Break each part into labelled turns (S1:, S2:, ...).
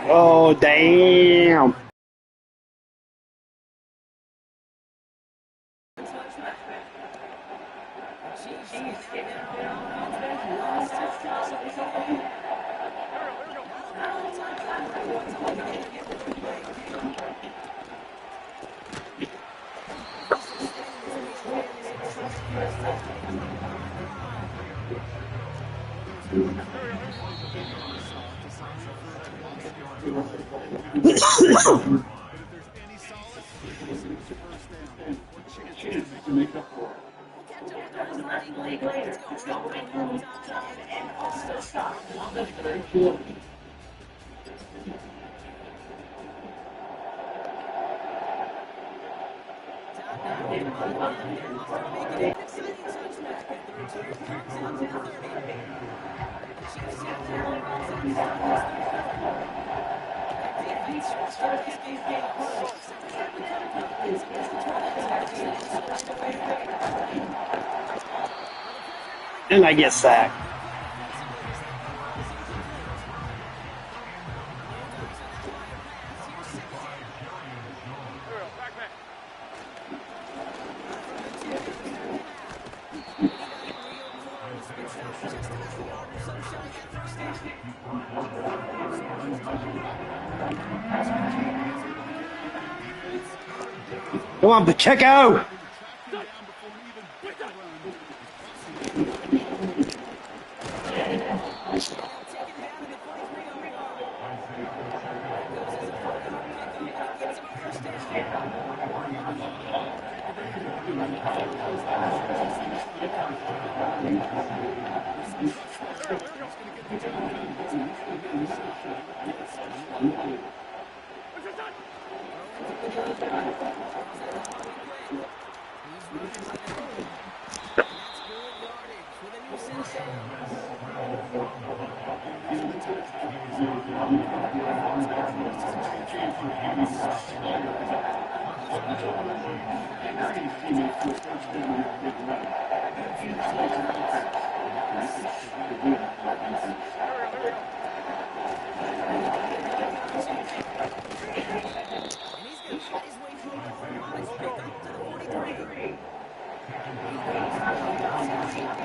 S1: Oh, damn. And I get sacked. Come on, Pacheco!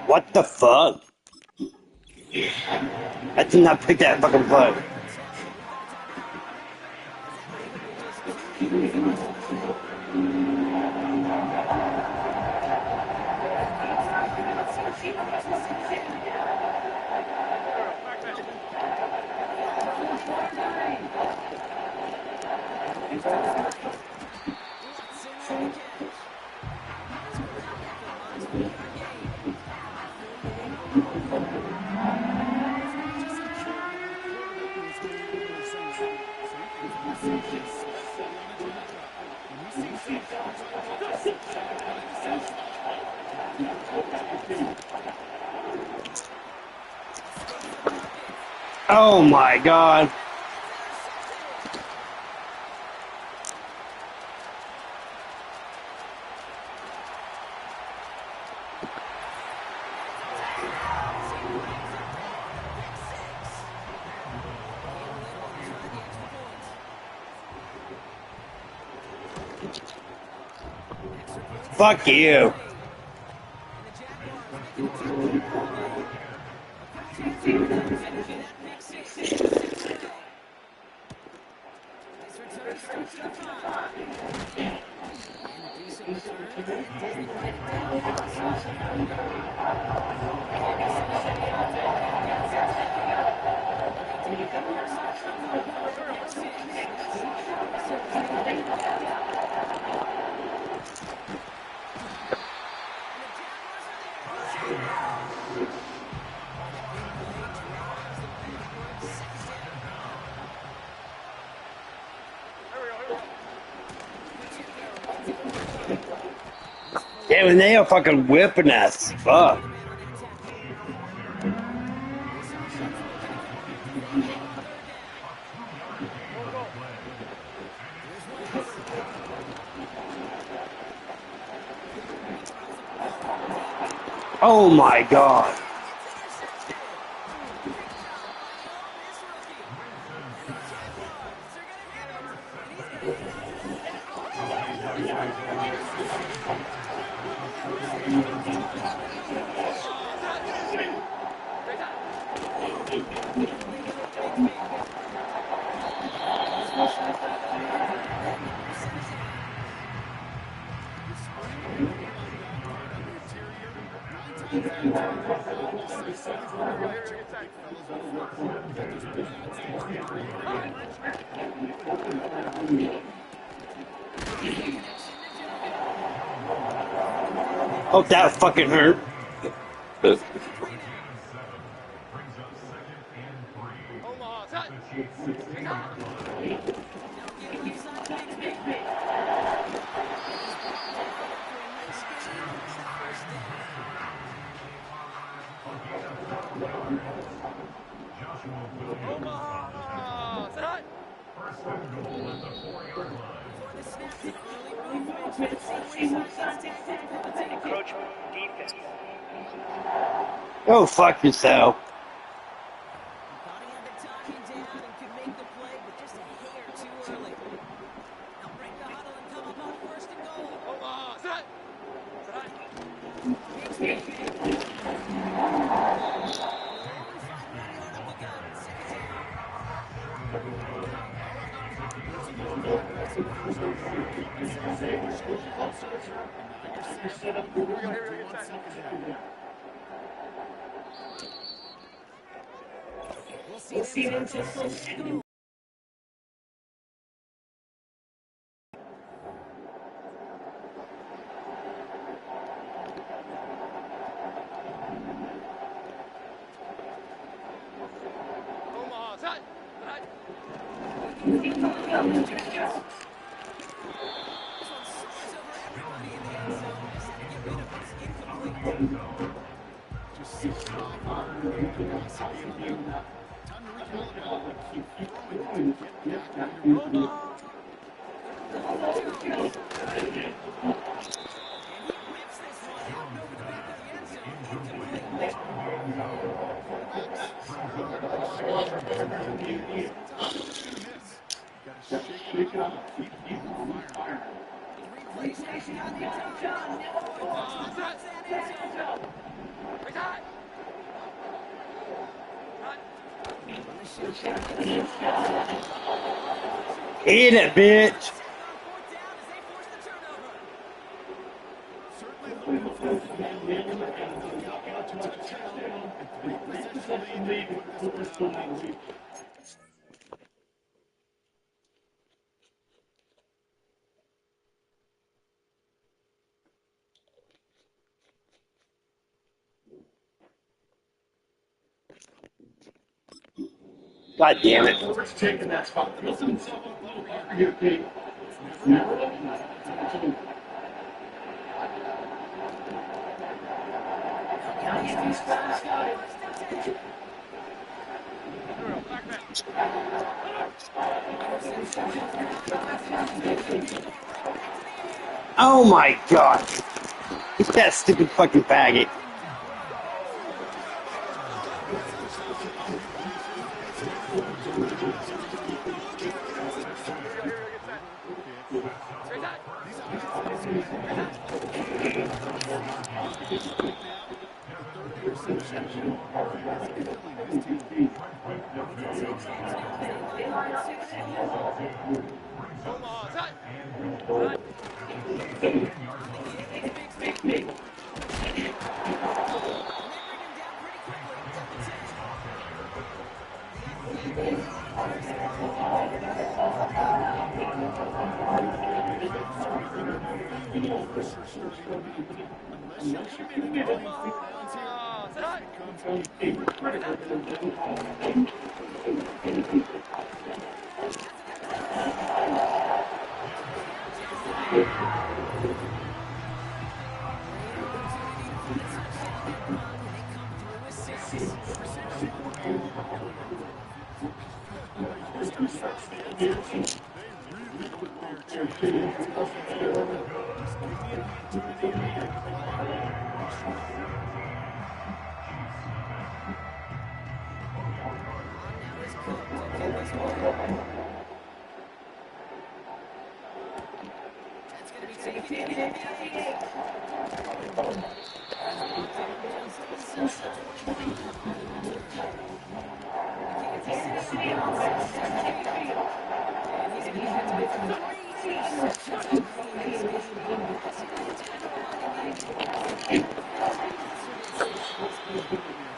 S1: What the fuck? I did not pick that fucking play. Oh my god. Fuck you. Yeah, when they are fucking whipping us. Fuck. Oh my god. Hope that fucking hurt. Go fuck yourself.
S2: We'll see them just go.
S1: Eat it, bitch. God damn it. Oh my god. He's that stupid fucking faggot.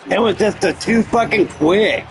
S1: It was just too fucking quick.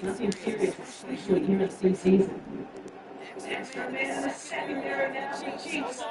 S2: Nothing serious, especially here in preseason. Extra man, secondary now, the Chiefs.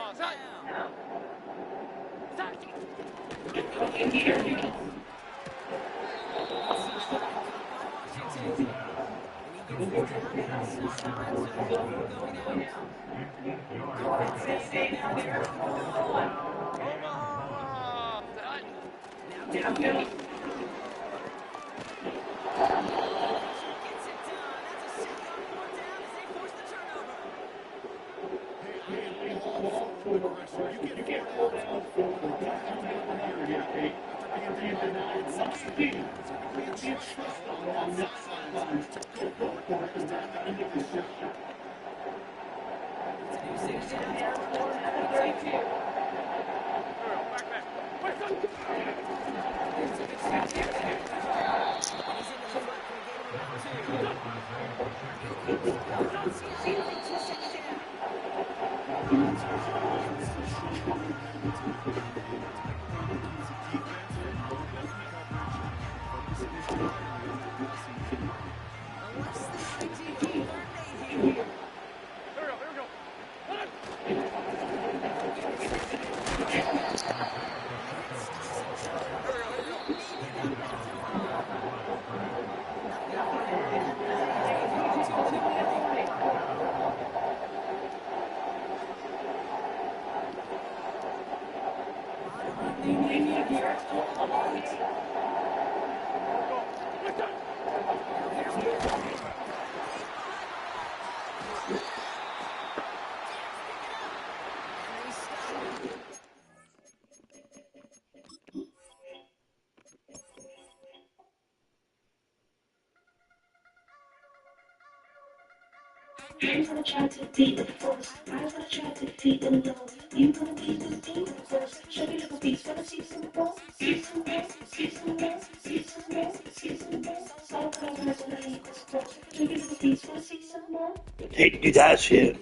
S3: I'm gonna try to beat the force. I'm gonna try to beat the low. You gonna beat the deep force. Show me little beats. Wanna see some more? See some more? See some more? See some more? See some more? All colors on the equals force. Show me little beats. Wanna see some more?
S1: Hey, do that shit.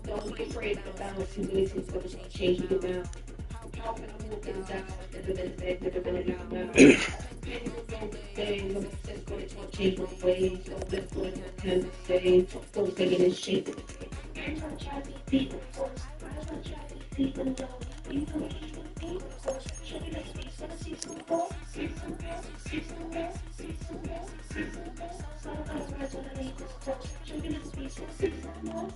S3: Don't be afraid of the battle. Too easy. It's gonna change you down. How can I move things out? Never been bad. Never been around now. Just gonna change my ways. Don't live good. Can stay. Don't take it in shape. I'm gonna try to beat the force. I'm gonna try to deep and low. You gon' keep it deep, so show me the speed. Wanna see some more? See some more? See some more? See some more? See some more? All those words when I need this close. Show me the speed. Wanna see some more?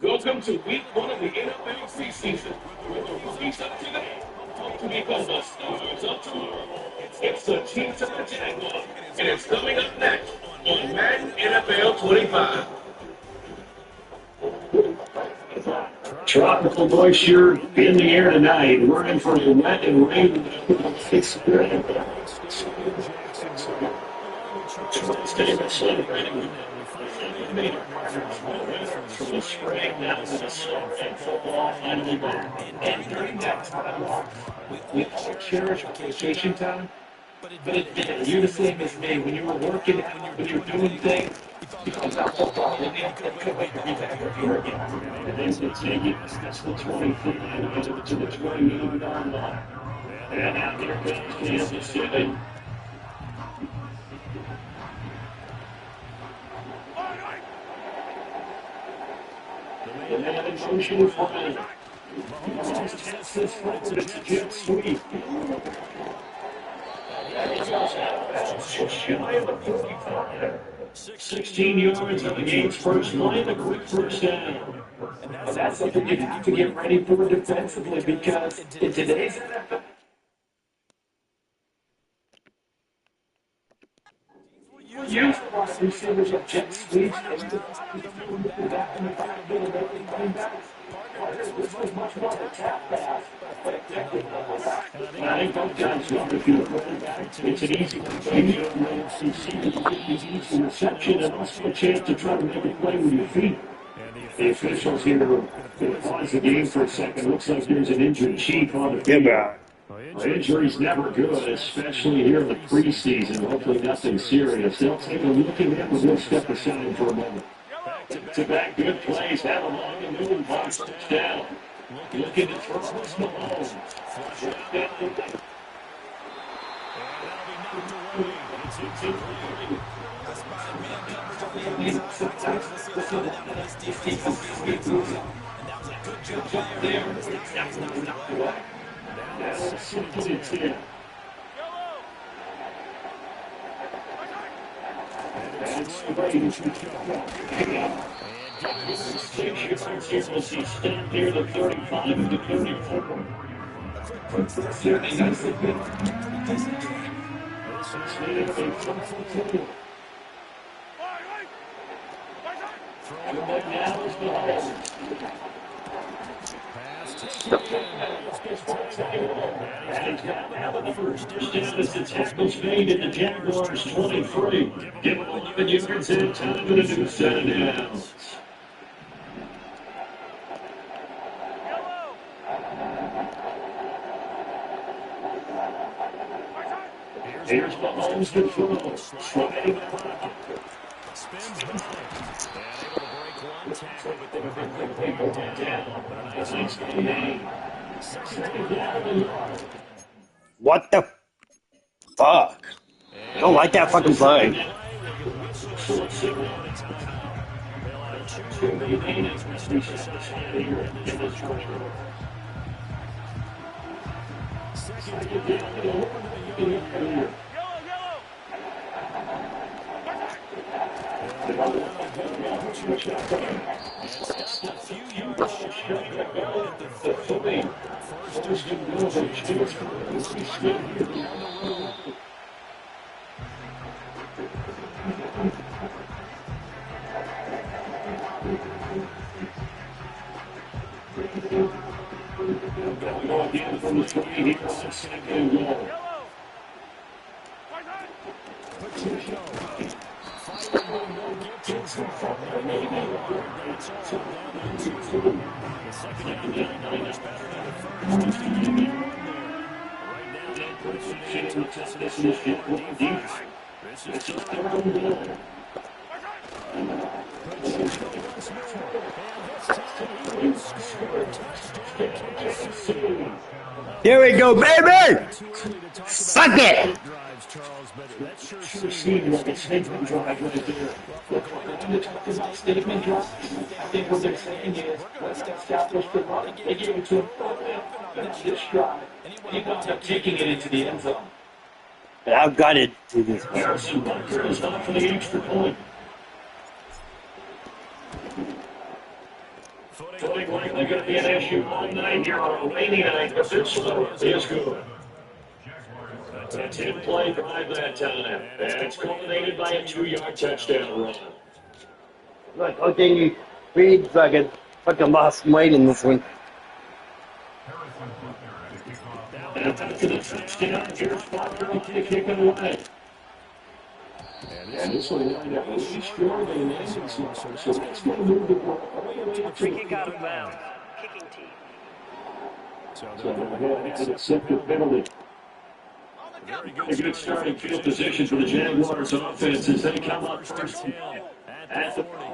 S4: Welcome to week one of the NFL season. With the rookies up today, to become the stars of tomorrow. It's the Chiefs and the Jaguars, and it's coming up next on Madden NFL 25.
S5: Tropical moisture in the air tonight. We're in for the wet and rain. It's good. Wednesday, we're celebrating from the spring now to the summer and football finally back. And during that time, we all cherish vacation time. But you're the same as me. When you were working, when you were doing things, you thought about football, and it could wait to be back here again. And that's the 20 to the 20-yard line. And out there comes Kansas City. And then in motion flying. Texas flips it to jet sweep. Shy of the 45. 16 yards on the game's first play, a quick first down. And that's something you have to get ready for defensively because in today's NFL, use wide receivers of jet sweeps. was much more of a tap pass, but effective nonetheless. And I think both guys love if you look back. It's an easy completion on the AFC. It's easy reception and also a chance to try to make a play with your feet. The officials here are going to pause the game for a second. Looks like there's an injured chief on the field. Well, injury's never good, especially here in the preseason. Hopefully nothing serious. They'll take a look at him and we'll step aside for a moment. Back-to-back good plays. Have a long and moving box touchdown. Looking to throw this Malone. Flush it out. Stand near the 35 and the 34. The tackle's made in the Jaguars 23. Give it all you can say. Time for the new set of downs. Here's Mahomes to throw. Sliding the pocket. Spins by. And able to break one tackle, but they were able to down. But a nice game.
S1: What the fuck? I don't like that fucking play. Here we go, baby! Suck it!
S5: Seemed like a statement drive right there. Statement drive. I think what they're saying is, let's establish the run. They gave it to him. That's this drive. And he wound up taking it into the end zone.
S1: But I've got it to this one.
S5: Harrison Butker is up for the extra point. Footing likely going to be an issue all night here on a rainy night, but this slow is good. A 10-play drive that time, and it's culminated by a 2-yard touchdown run.
S1: Look, okay, you read fucking lost weight in this one.
S5: And after the touchdown, here's Butker to kick it away. And this will line up really strong in the end zone, so let's go move the ball all the way to
S6: Free kick out of bounds. Kicking team.
S5: So they'll go ahead and accept the penalty. A good starting field position for the Jaguars offense as they come up first at the 40.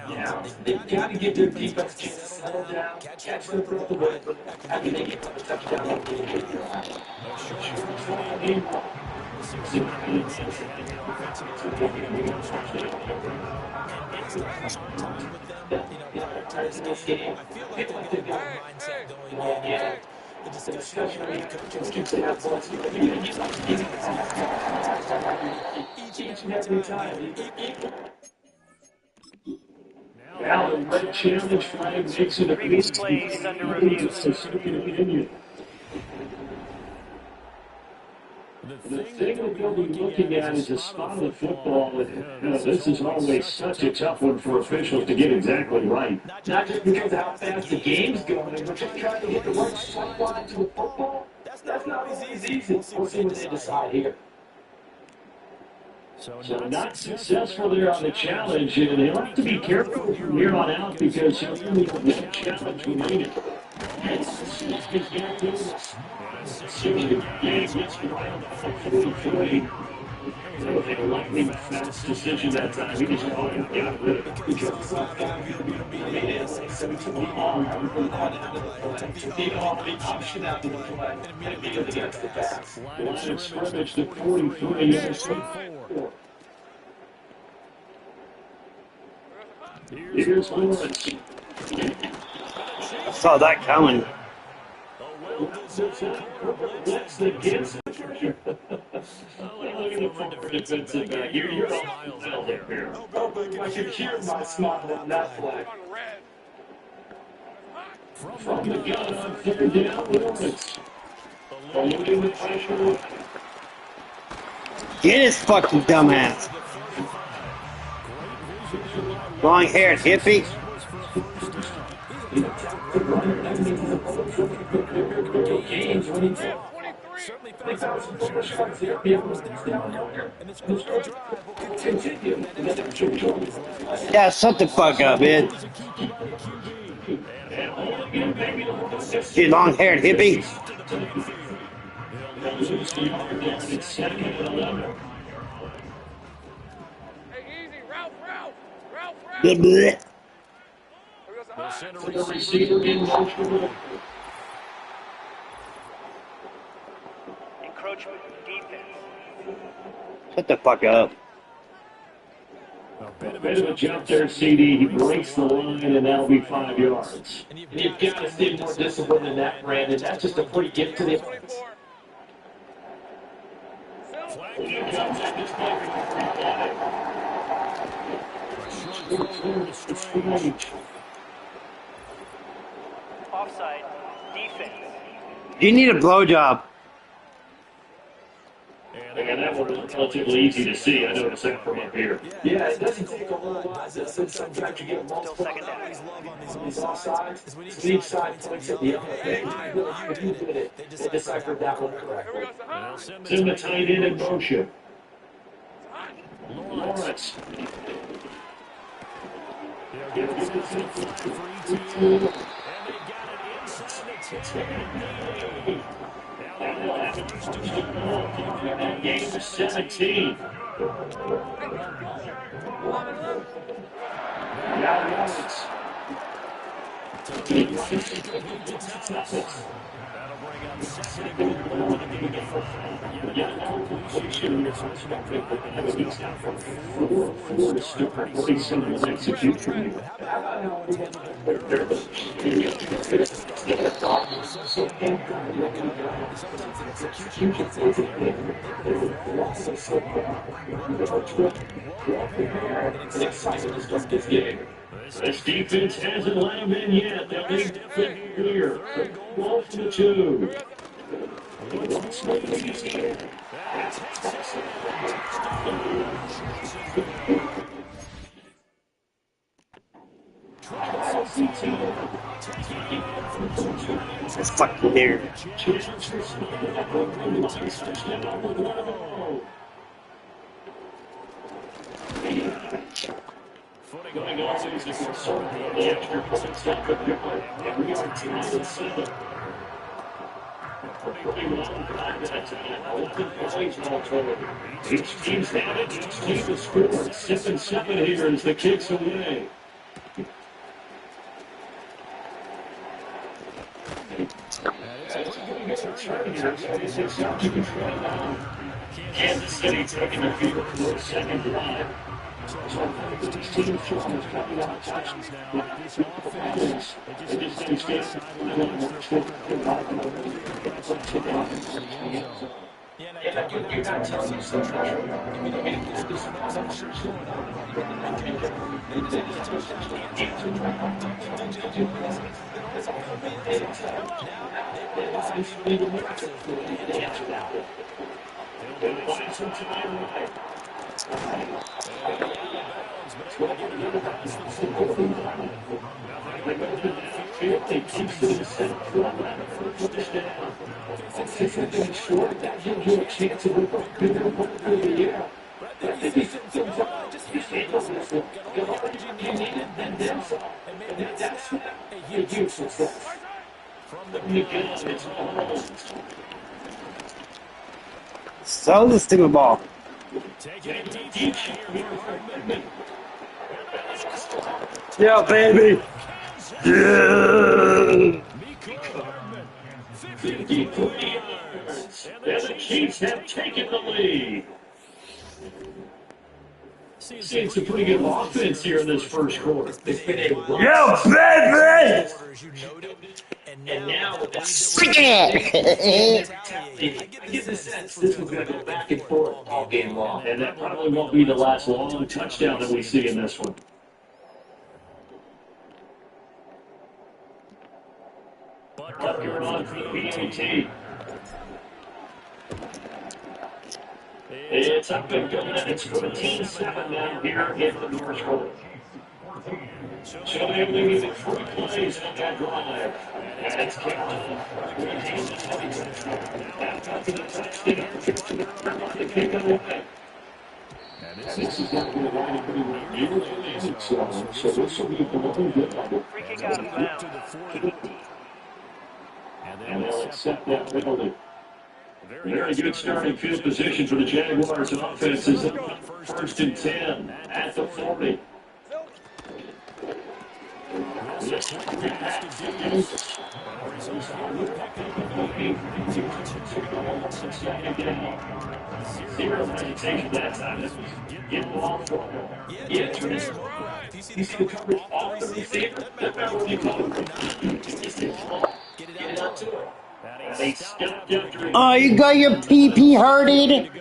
S5: Yeah, they've got to get their defense to settle down, catch their breath away, after they get the touchdown on the the discussion with the coaches keeps it out each and every time. Now the red challenge flag makes it a
S6: Previous play is under review.
S5: The thing that they'll be looking at is a spot of the football. This is always such a tough one for officials to get exactly right.
S2: Not just because of how fast the game's going, but just trying to get the right sight line to the football. That's not always easy. We'll see what they decide here.
S5: So not successful there on the challenge, and he'll have to be careful from here on out because he'll only have one challenge remaining. A lightning fast decision that time. He just called it got rid of it.
S2: Because it's not going to be the option after the play and immediately gets the pass.
S5: Line of scrimmage to 43 yards. Here's Lawrence.
S1: I saw that coming.
S5: That's the kids. Look at the forward defensive back. You're all well there.
S2: I can hear my smile on that play.
S5: From the gun on third down, Lawrence. Eluding the pressure.
S1: Get his fucking dumbass. Long-haired hippie.
S2: Games when he's
S1: Yeah, shut the fuck up, man. You long-haired hippie. Good bit.
S5: The receiver in motion.
S6: Encroachment defense.
S1: Shut the fuck up.
S5: A bit of a jump there, CD. He breaks the line, and that'll be 5 yards.
S2: And you've got to stay more disciplined than that, Brandon. That's just a free gift to the offense.
S6: Offside defense.
S1: You need a blowjob.
S5: And that one was relatively easy to see. I noticed that from up here.
S2: Yeah, it doesn't take a whole lot. Sometimes you get multiple
S6: Second down.
S2: on these offsides. So each side points at the other. You did it. They deciphered that one correctly.
S5: Send the tight end in motion. Lawrence. Game of 17. Now Lawrence. This defense hasn't let him in yet. They'll be different here. 12-2.
S1: It's fucking weird.
S5: Going on to the concern of the extra points up at and we are 10-7. Each team's had it, each team has scored. 7-7 here as the kicks away. Kansas City taking the field for their second drive.
S2: Yeah, and I think you gotta tell yourself the truth. If you don't think this offense is sure going on, because they just need a touchdown to answer that double-digit plays, then all it's going to be is, now they want to do something even more impressive to answer that. They'll buy some time. And out of bounds, but able to get it across the 45. Nothing on the downfield. Keeps it set for another first down. Okay, since anything short, that gives you a chance of a bigger moment of the year. But I think he sees it and says, you know what, just handle this. Got all the yards you needed, and then some. And made that snap a huge success. From the gun, it's almost.
S1: Sell the stupid ball.
S2: Taking a deep shot here for Hardman.
S1: Yeah, baby. Yeah.
S2: Miko Hardman, 53 yards.
S4: And the Chiefs have taken the lead. Seeing some pretty good offense here in this first quarter.
S5: It's been a run.
S1: Yeah, baby.
S2: As you noted, and
S5: now with that
S1: Stick it.
S5: I get the sense this was going to go back and forth all game long.
S4: And that probably won't be the last long touchdown that we see in this one. Up here on PAT. It's up and going. It's 14-7 now here in the first quarter. So they only needed 3 plays on that drive. And it's kicked off. This is going to be a line pretty well. So this will be a good.
S6: Free kick out of bounds.
S4: And they'll accept that penalty. Very good starting field position for the Jaguars offense is first and 10 at the 40. Zero hesitation that time. Get the ball for him. Yeah, turn it around. You see the coverage off the receiver? That matter what you call it. Just get it out to him. They stepped after
S1: Oh, you got your pee hurted?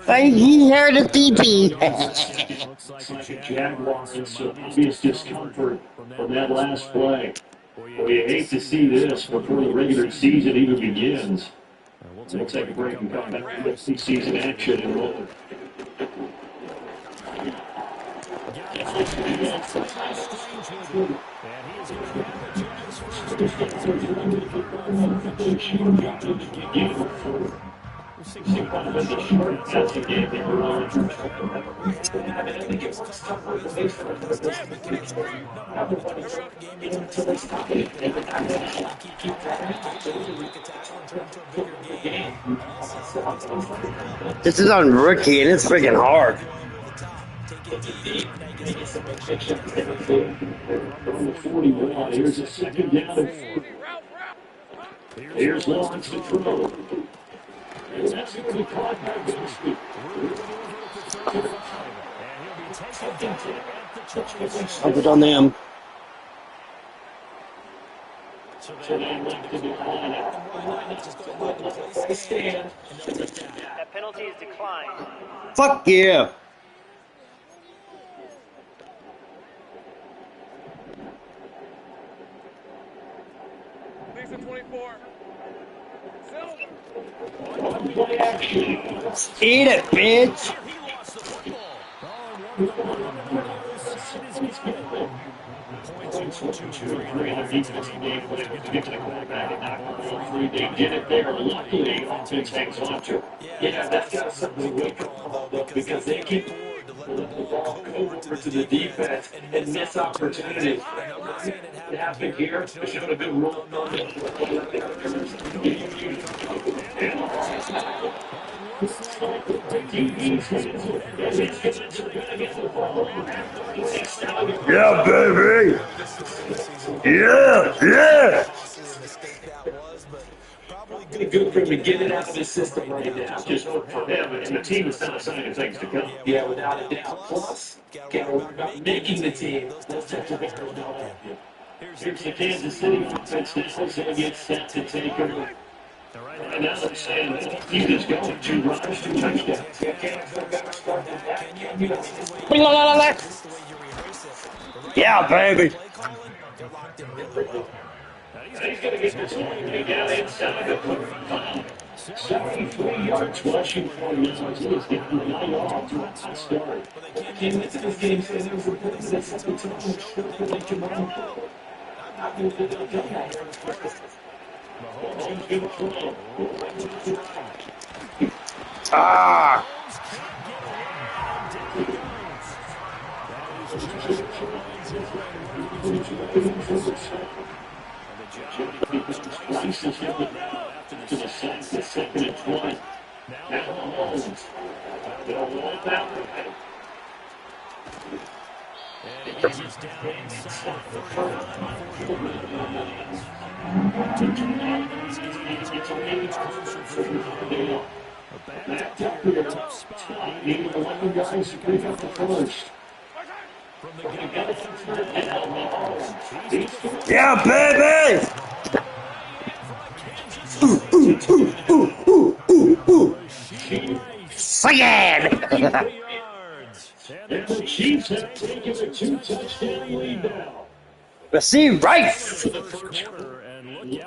S1: He hurt a pee.
S4: Looks like a Jaguar and some obvious discomfort from that last play. Well, you hate to see this before the regular season even begins. We'll take a break and come back to see season action in a moment.
S1: This is on rookie and it's freaking hard.
S4: From the 41, here's a second down and 4. Here's Lawrence to throw. And that's going to be caught by Bixby.
S1: I'll put on them.
S6: That penalty is declined.
S1: Fuck yeah. Eat it, bitch.
S4: They get it there. Luckily, offense hangs on to it.
S5: Yeah, that's got something to wake up though, because they keep the ball go over to the defense and miss opportunities. It happened here. It showed a good rule.
S1: Yeah, baby. Yeah.
S5: Good for him to get it out of his system right now.
S4: Just for him, and the team is not a sign of things to come.
S5: Yeah, without a doubt. Plus, can't worry about making the team. Those types of errors don't happen.
S4: Here's the Kansas City offense. This is going to get set to take over.
S5: Right now they're saying that you just go 2 runs, 2 touchdowns. You can't feel better start than that. Can you?
S1: Yeah, baby.
S5: And he's going to get this whole thing down inside the 35. 73 yards rushing for him now as he is getting right off to a hot start. Came into this game saying there was a bit of a second time and sure that they can run. Not going to be able to come back here in the first. Mahomes going to throw.
S1: Ah.
S5: Rice is going to the sack, the second and 20. Now Mahomes. They'll roll it that way.
S2: And he gets us down inside the 35 for
S5: Back up here, tough spot. Needing 11 guys to pick up the first.
S2: from the gun.
S1: Yeah, baby. Sing it.
S5: And the Chiefs have taken a 2-touchdown lead now.
S1: Receive Rice.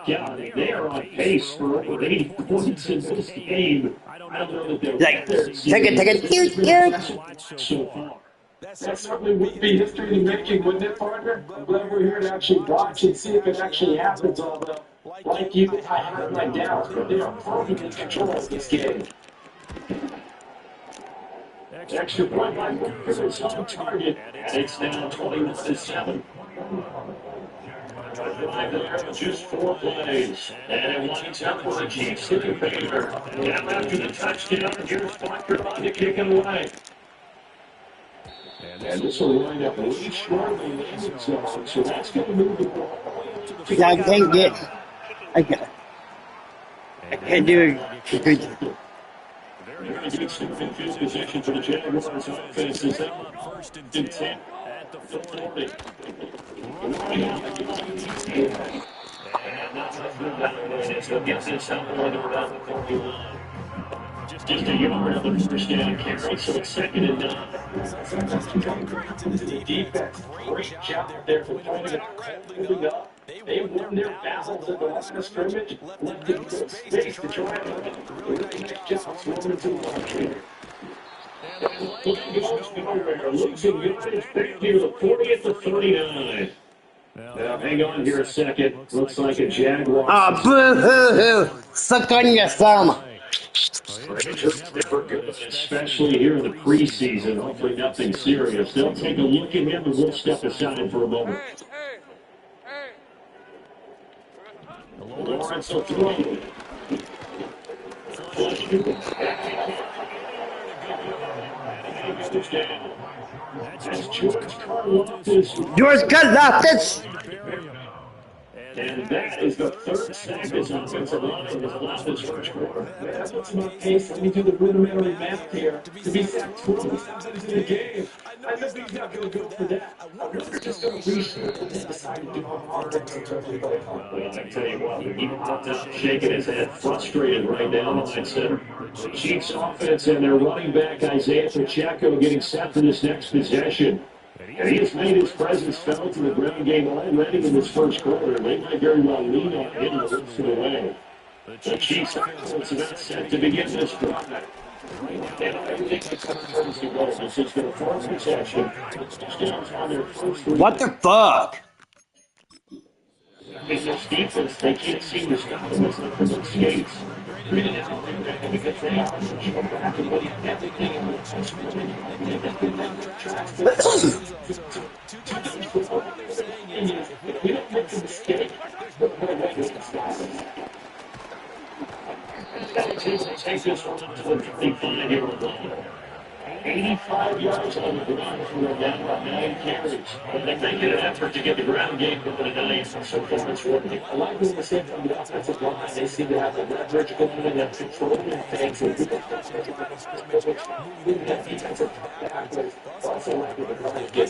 S5: Yeah, they are on pace for over 80 points in this game. I don't know that they're
S1: Like, take it.
S5: so far. That certainly would be history in the making, wouldn't it, partner? I'm glad we're here to actually watch and see if it actually happens, although, like you, I have my doubts, but they are perfectly controlling this game. Extra point by Booker is on target, and it's now 21-7. Drive there, just 4 plays. And it winds up with the Chiefs in favor. Now after the touchdown, here's Parker on to kick it away. And this will wind up really shortly in the end zone, so that's going to move the ball.
S1: Yeah, I can't get. I can't do it.
S5: Very good stuff in field position for the Jaguars offense is out. First and 10 at the 40. Just a yard of the first down carry, so it's second and 9. The defense, great job there for holding up. They won their battles at the line of scrimmage, left in good space to try and win. Really nice job swarming to the line. Losing yardage back near the 40th to 39. Now, hang on here a second. Looks like a Jaguar.
S1: Ah, boo-hoo-hoo. Suck on your thumb.
S5: Especially here in the preseason. Hopefully nothing serious. They'll take a look at him and we'll step aside for a moment. Lawrence will throw.
S1: George Karlaftis.
S5: And that is the third sack his offensive line has allowed this first quarter. That's what's about pace. Let me do the rudimentary math here. To be sacked 12 times into the game. I know he's not going to go for that. I wonder if they're just going to restart and decide to do a harder Well, I tell you what, he popped up shaking his head, frustrated right down the line center. Chiefs offense and their running back Isaiah Pacheco getting set for this next possession. And he has made his presence felt in the ground game already in this first quarter. They might very well lean on him the rest of the way. The Chiefs offense is not set to begin this drive. And everything that's going to go. This is their fourth possession.
S1: What the fuck?
S5: In this defense, they can't seem to stop them as the skates. Because they are practically everything in the we don't make a mistake. Take this one to the 55 here on the line. 85 yards on the ground for a down by 9 carries. But they make it an effort to get the ground game going tonight. So far it's working. I like what they said from the offensive line. They seem to have the leverage going and have control of things. And that defensive backwards also like with the running game.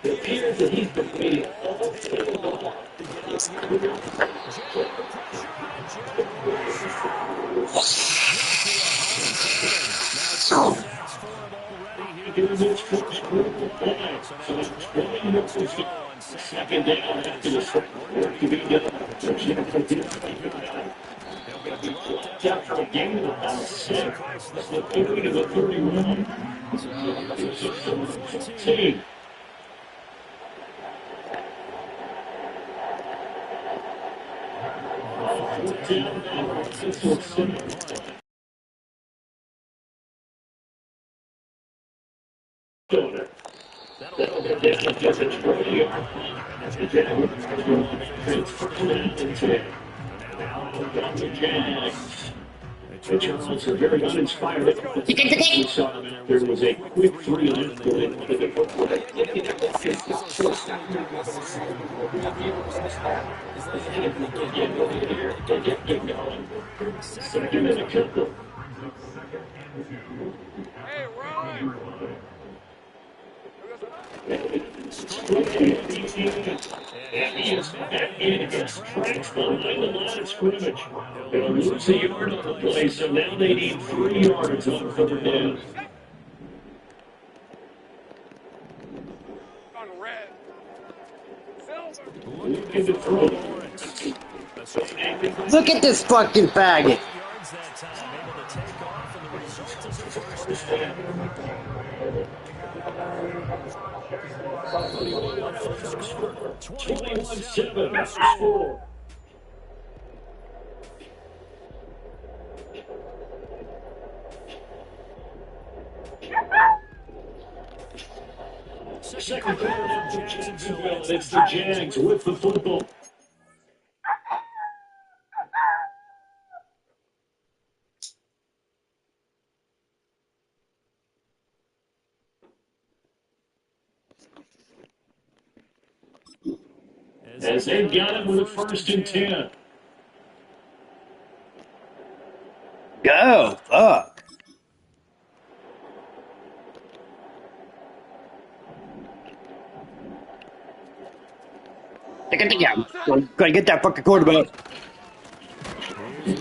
S5: It appears that he's been waiting all day long.
S2: This first critical play. So it's 20 yards to go on second down after the second work to be done. There's yet to be down for a gain of about 6. The 30 to the 31. So 14. That'll go down to just a 20-yard line. The Jaguars will offense first down and 10. Now down the Jags. The Charles are very uninspired. We saw them out there was a quick 3 left going into the football. Get going. Second and a couple.
S7: Hey, Ron!
S2: And he is back in against tracks behind the line of scrimmage. They'll lose a yard on the play, so now they need 3 yards on third down.
S7: On red. Silver.
S2: Looking to throw.
S1: Look at this fucking faggot.
S2: Yards that time, able to take off, and the result is a first down. 21-7, that's the score. Second quarter now for Jacksonville, and it's the Jags with the football. As they've got it with a first and 10.
S1: Go. Fuck. Gotta get that fucking quarterback.
S2: And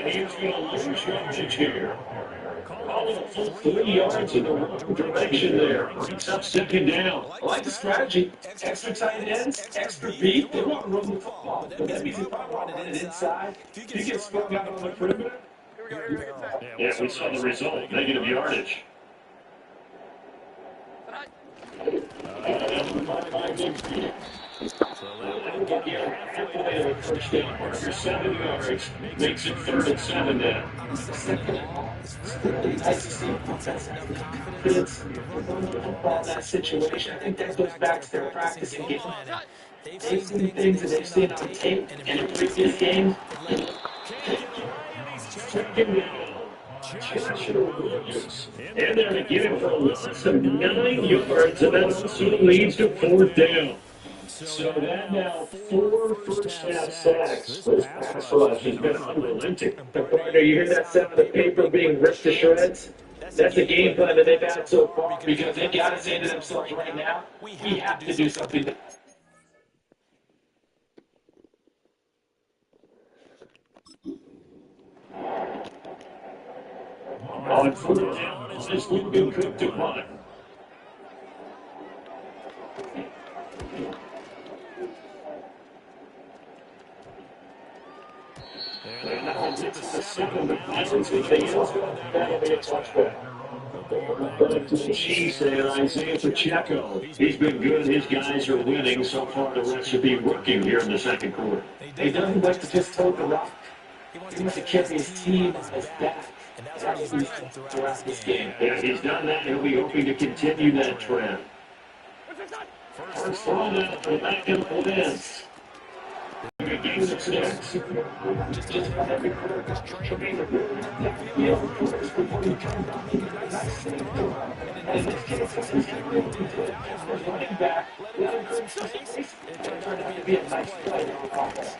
S2: he's going to lose yardage here. Call it a full 3 yards in the wrong direction there. Brings up second down.
S5: I like the strategy. Extra tight ends, extra beat. They want to run the football. But that means they probably want it inside. If you get sprung out on the perimeter,
S2: Yeah, we saw the result. Negative yardage. First down, Parker, 7 yards. Makes it 3rd and 7 now.
S5: it's nice to see confidence to football in that situation. I think that goes back to their practicing game. They've seen things that they've seen on tape and in previous games.
S2: Second down. And they're to get it for a loss of 9 yards, and that also leads to 4th down. So that now 4 first-half sacks. This pass rush has been unrelenting. Partner, you hear that sound of the paper being ripped to shreds? That's the game plan that they've had so far, because they got to say to themselves right now, we have to do something. On 4th down, is this Luke Cook to punt? And now it's the second distance with the end zone. That'll be a touchback. Back to the Chiefs there, Isaiah Pacheco. He's been good. His guys are winning. So far, the recipe working here in the second quarter.
S5: He doesn't like to just hold the rock. He wants to carry his team on his back. And that's what he's done throughout this game.
S2: Yeah, he's done that. He'll be hoping to continue that trend. First throw down for the backup Lentz. Good game success.
S5: Just about every quarter is training. Before you turn down, you get nice. And in this case, it's running back. Let him create some space. It turned out to be a nice play on offense.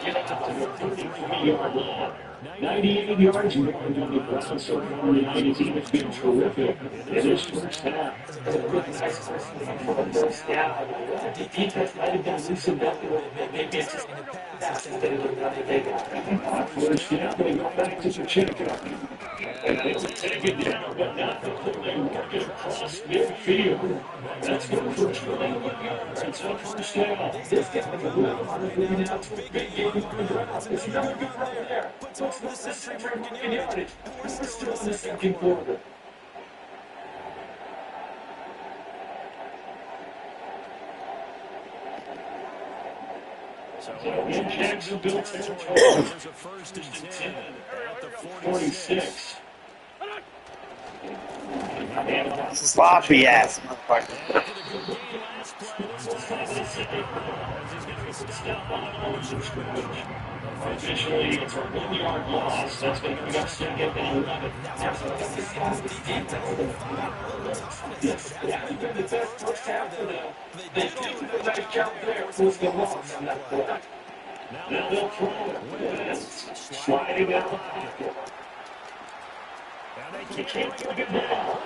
S2: Get up to the 33-yard line. 98 yards more on the ground so far tonight. His team has been terrific in this first half.
S5: First down. The defense might have been loosened up a little bit. Maybe it's just That's it. They got it. First down, they go back to the checkup. And they'll take it down, but not before they work it across midfield. That's good for 21 yards. It's a first down. This guy's a little hungry now to a big game on the ground. It's another good run there. Puts him over the century mark in yardage. And we're still in the second quarter.
S2: So
S5: in Jacksonville territory,
S2: there's a 1st and 10 at the 46.
S1: Sloppy ass motherfucker.
S2: After the good game last play, this time it's as he's going to be stopped on the line of scrimmage.
S5: Officially, it's a 1-yard loss. That's going to bring up second and 11. This hasn't been the best first half for them. They did a nice job there. Was the loss on that play. Now they'll throw it. Sliding out the pocket. He can't get it now.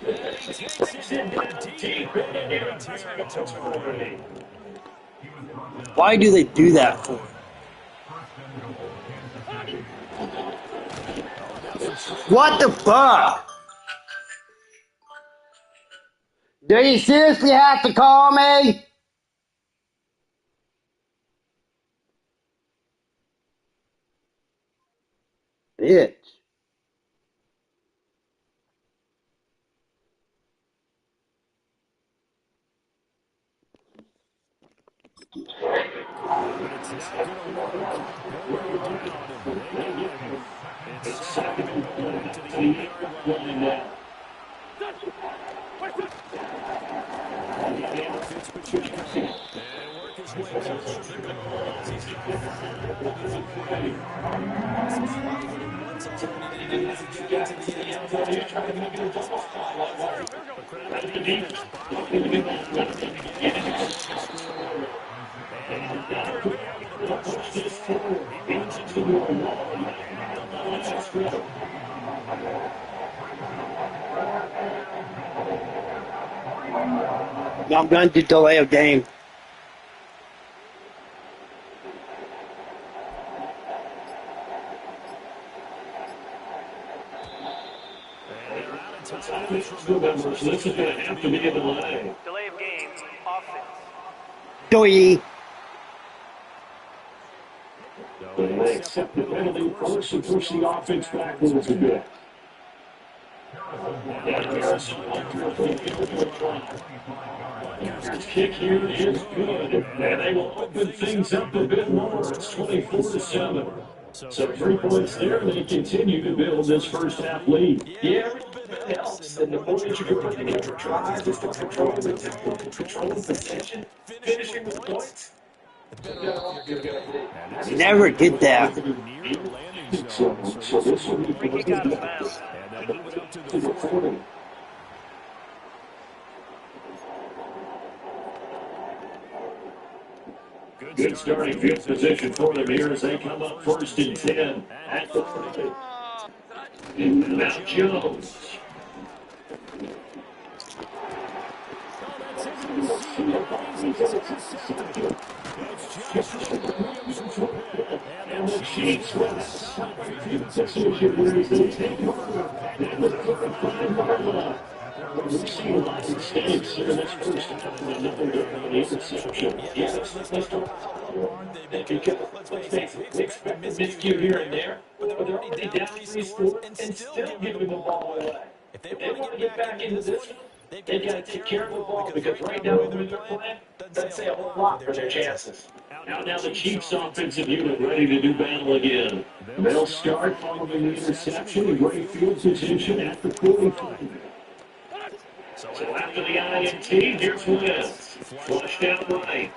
S5: Takes it down deep in their territory.
S1: Why do they do that for? What the fuck? Do you seriously have to call me? Bitch.
S2: It's not going to work. They'll go down and bring it in. It's second and goal to the 8-yard line now. And work his way closer to the goal as he's got 5 holding it ready.
S1: I'm going to delay a game.
S5: This is going to have to be a delay.
S6: Delay of game, offense.
S1: Doy.
S5: They accept the penalty first and push the offense backwards a bit. His kick here is good, and they will open things up a bit more. It's 24-7. So 3 points there, and they continue to build this first half lead. Yeah, every bit helps. And the more that you can put together drives, just to control the tempo, control the possession, finishing with points.
S1: Never did that.
S5: So this will be
S6: Free kick out of bounds.
S2: And they move it up to the 40.
S5: Good starting field position for them here as they come up 1st and 10 at the 30. And now Jones. And the Chiefs with a starting field position where they take over. And with a 5-yard line. We've seen a lot of mistakes here in this first half and another interception. Yes, let's talk about because let's face it, we expect a miscue here and there, but they're already down 3-4 and still giving the ball away. If they want to get back into this one, they got to take care of the ball because right now the way they're playing doesn't say a whole lot for their chances. Now the Chiefs offensive unit ready to do battle again. They'll start following the interception in great field position at the 45. So after the INT, here's Wentz. Flushed out right.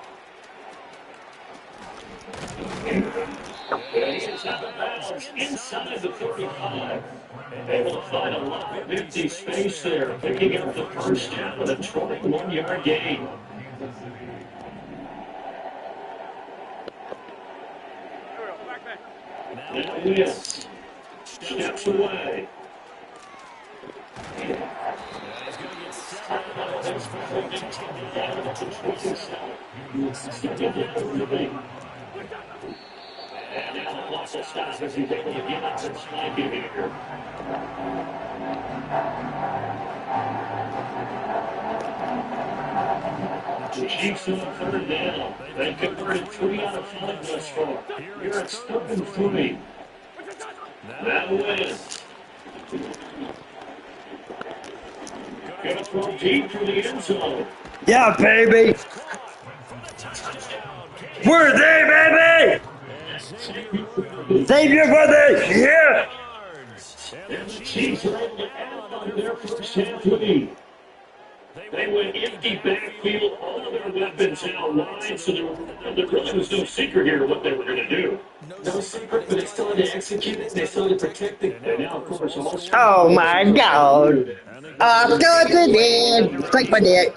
S5: Inside the 35. Able to find a lot of empty space there, picking up the first down with a 21-yard gain. Now Wentz steps away.
S2: He's going to get 7 out of his 4 to take the game to 27. Second down and 3.
S4: And now the clock will stop as he's able to get out some spanking here. The Chiefs on third down. They converted 3 out of 5 thus far. Here it's 3rd and 3. Now wins. Gonna throw deep for the end zone.
S1: Yeah, baby. We're there, baby. Save your brother. Yeah.
S4: And the Chiefs are able to add on their first half lead. They went empty backfield, all of their weapons out wide, so there really was no secret here to what they were going to do.
S5: No secret, but they still had to execute it. They still had to protect it.
S4: And now, of course, all
S1: Oh my God. Go to the Suck my dick.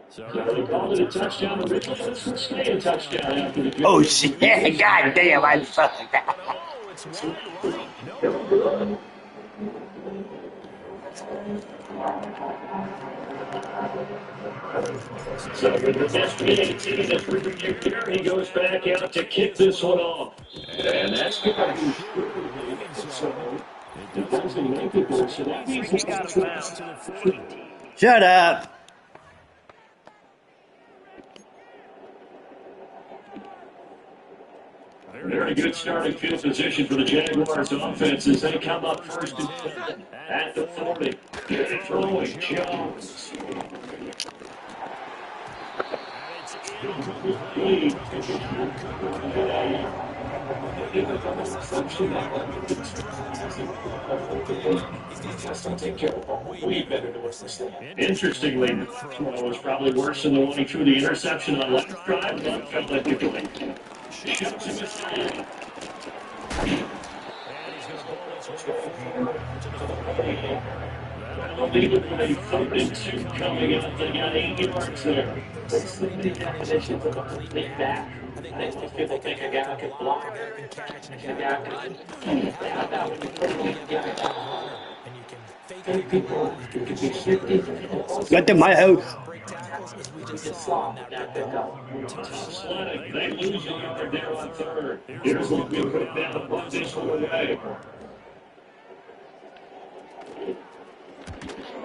S4: So they called it a touchdown originally. This will stay a touchdown after the
S1: Oh shit. God damn, I suck.
S4: So with the best being 18 that's reviewed here, he goes back out to kick this one off. And that's good. So it doesn't make it there. So that means
S6: Kick out of bounds.
S1: Shut up.
S4: Very good starting field position for the Jaguars offense as they come up 1st and 10 at the 40. Throwing Jones. Interestingly, the throw was probably worse than the one he threw the interception on last drive, but felt like it going. Shoots him aside. Unbelievably, 3rd and 2 coming up. They got 8 yards there.
S5: This is the definition of a complete back. I think most people think a guy can block and catch and a guy can that would be pretty good guy. And you can fake people, you can be shifty.
S1: Get to my house.
S5: Break tackles as we just saw in that pickup.
S4: They lose a yard there on 3rd. Here's what we put down to punt this one away.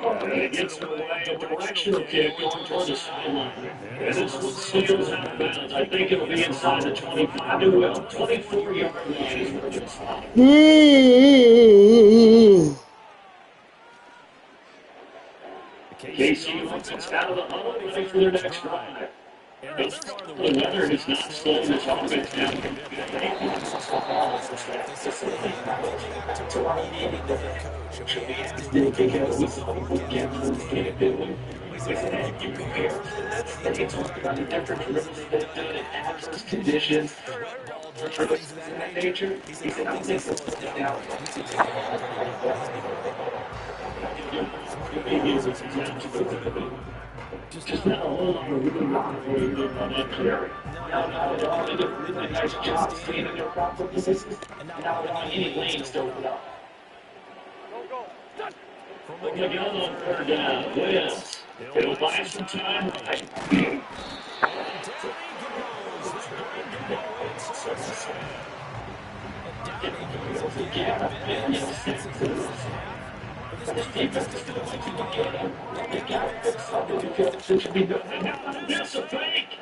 S4: And it gets away a directional kick going toward the sideline. And this one sails out of bounds. I think it'll be inside the 25 to 24-yard line is where it's from. KC offense out of the huddle ready for their next drive. The weather has not slowed this offense down.
S5: Conditions. Nature.
S4: Just not a whole lot of really on that carry. No, they did a really nice job staying in their proper positions and not allowing any lanes to open up. From the gun on 3rd down, Williams. It'll buy some time. Right. That's a fake.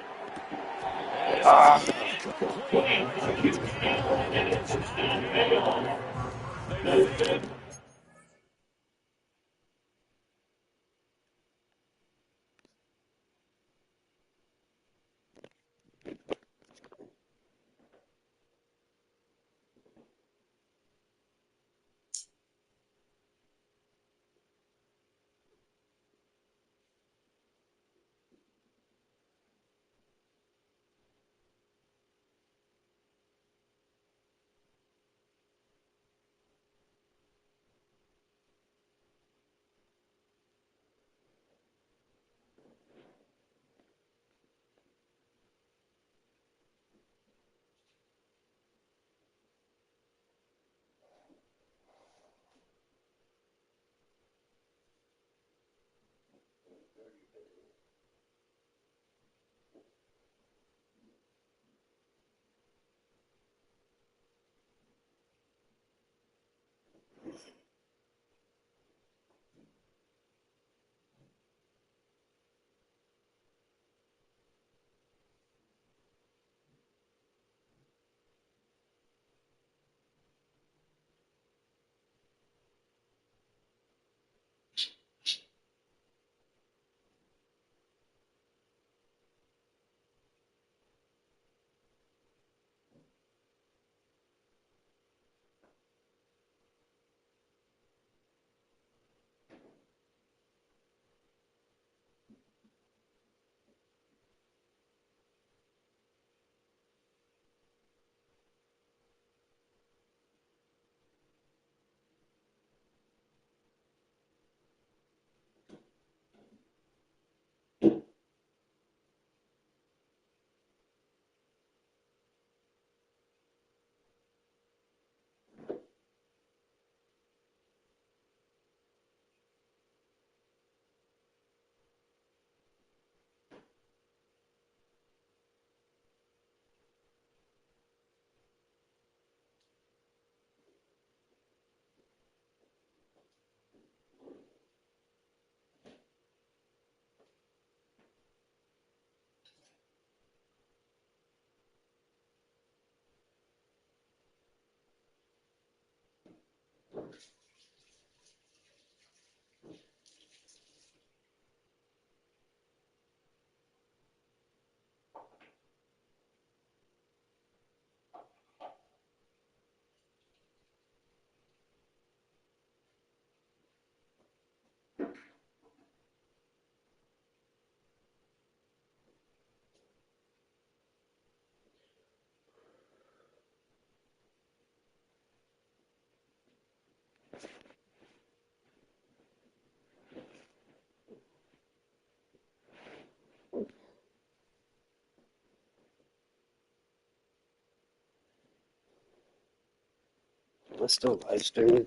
S1: I still live streaming?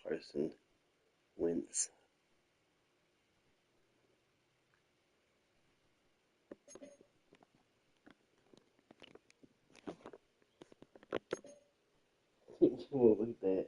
S1: Carson Wentz. Oh, look at that.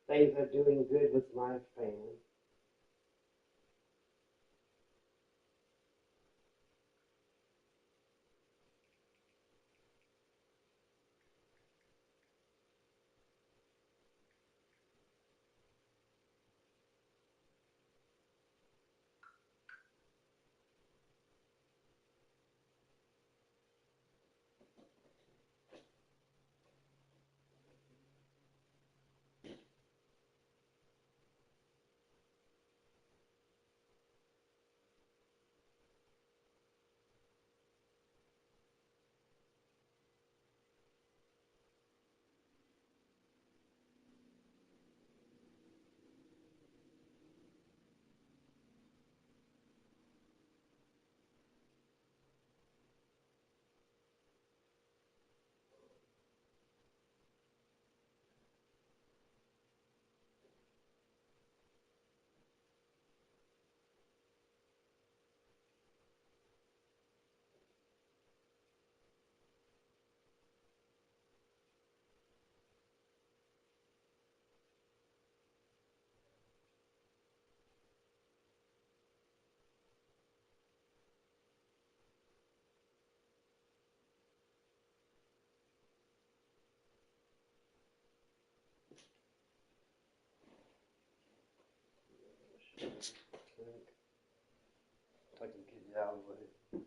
S1: Things are doing good with my fan. If I can get it out of the way.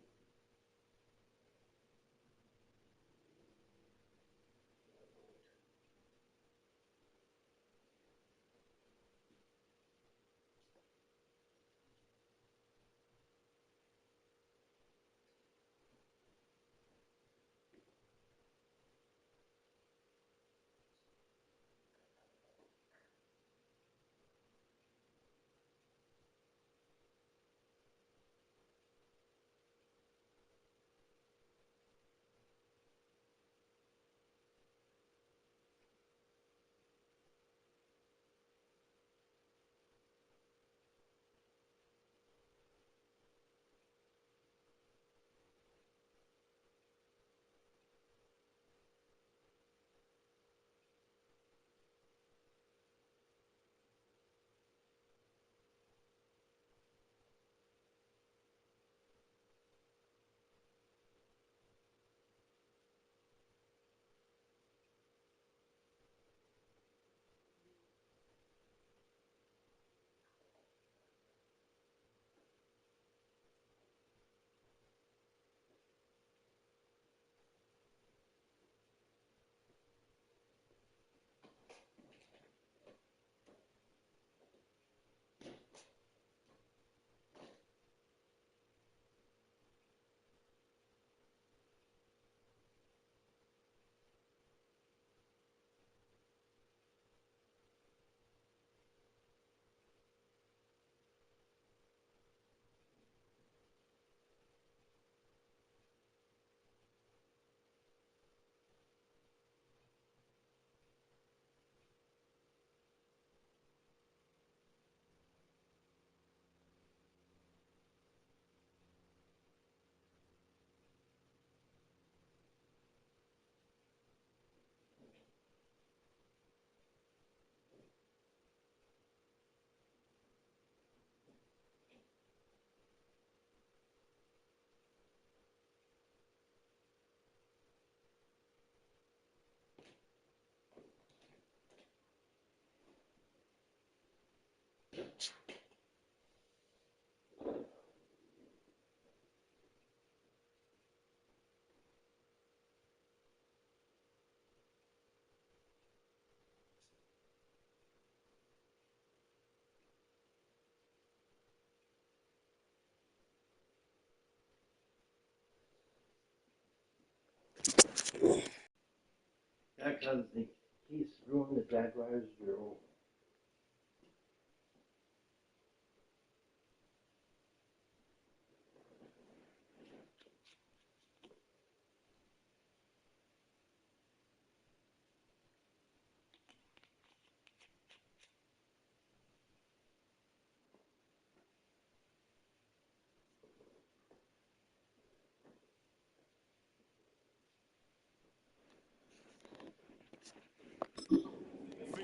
S1: That kind of thing. He's ruined the Jaguars' drill.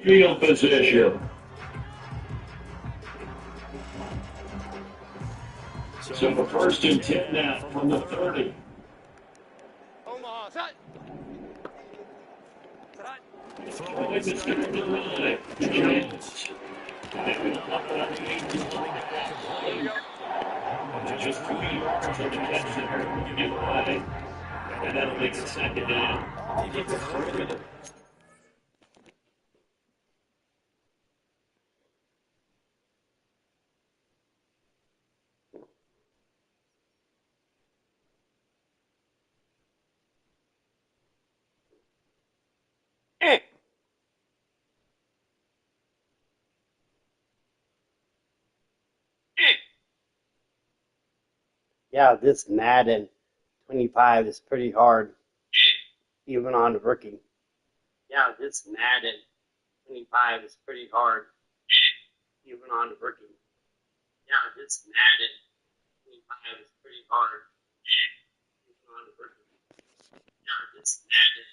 S4: Field position. So the 1st and 10 now from the 30.
S7: Omaha. Set.
S4: Throwing the start of the line. The Giants. Moving up on the 18.
S7: Here we go.
S4: Just 3 yards on the catch there. Get wide. And that'll make it 2nd down. Defense further.
S1: Eh. Yeah, this Madden 25 is pretty hard, even on rookie. Yeah, this Madden 25 is pretty hard, even on rookie. Yeah, this Madden 25 is pretty hard, even on rookie. Yeah, this Madden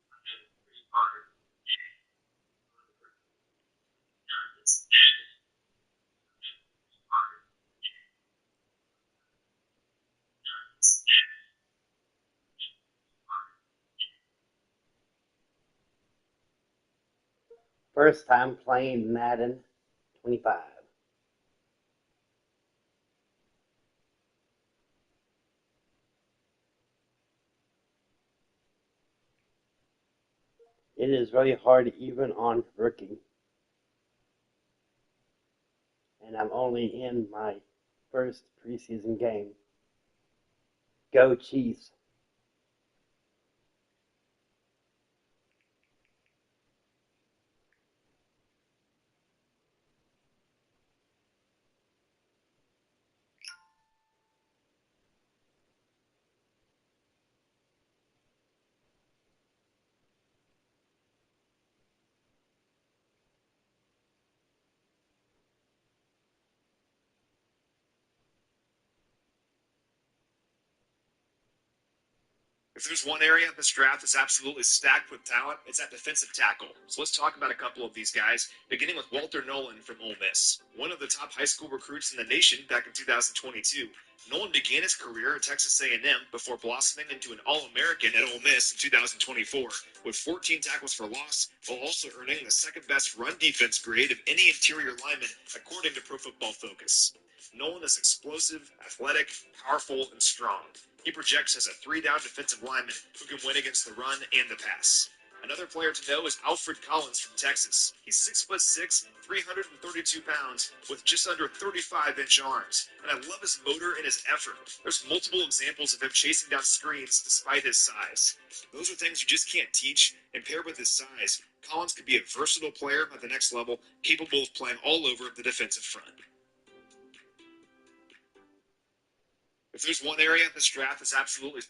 S1: 25 is pretty hard, even on rookie. Yeah, this Madden 25 is pretty hard. Yeah, this Madden 25 is pretty hard. First time playing Madden 25. It is really hard even on rookie. And I'm only in my first preseason game. Go Chiefs.
S8: If there's one area this draft is absolutely stacked with talent, it's at defensive tackle. So let's talk about a couple of these guys, beginning with Walter Nolan from Ole Miss. One of the top high school recruits in the nation back in 2022, Nolan began his career at Texas A&M before blossoming into an All-American at Ole Miss in 2024, with 14 tackles for loss, while also earning the second-best run defense grade of any interior lineman, according to Pro Football Focus. Nolan is explosive, athletic, powerful, and strong. He projects as a three-down defensive lineman who can win against the run and the pass. Another player to know is Alfred Collins from Texas. He's 6'6", 332 pounds, with just under 35-inch arms. And I love his motor and his effort. There's multiple examples of him chasing down screens despite his size. Those are things you just can't teach, and paired with his size, Collins could be a versatile player at the next level, capable of playing all over the defensive front. If there's one area this draft is absolutely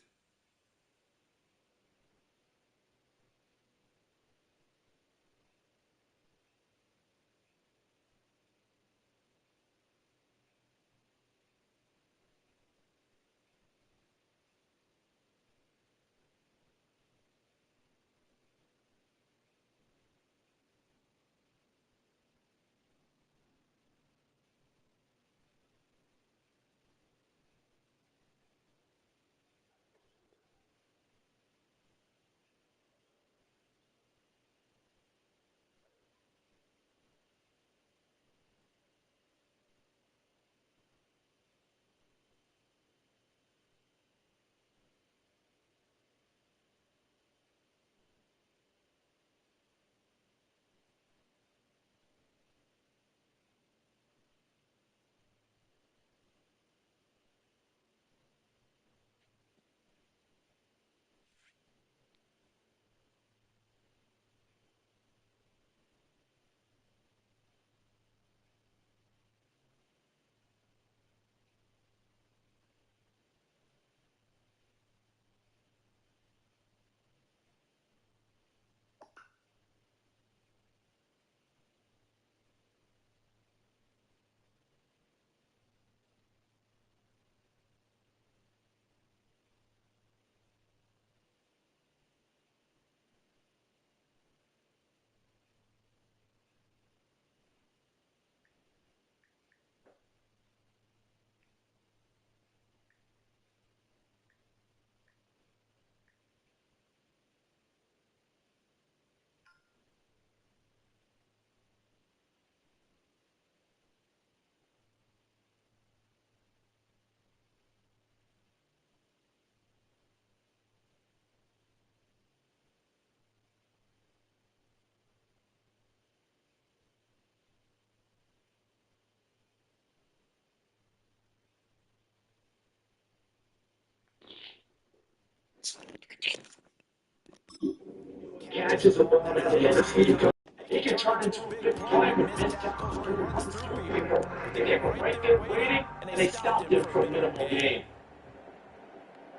S5: Catches the ball at the end of the he can turn into a big play with missed tackles or runs through people. But they get right there waiting, and they stopped him for a minimal gain.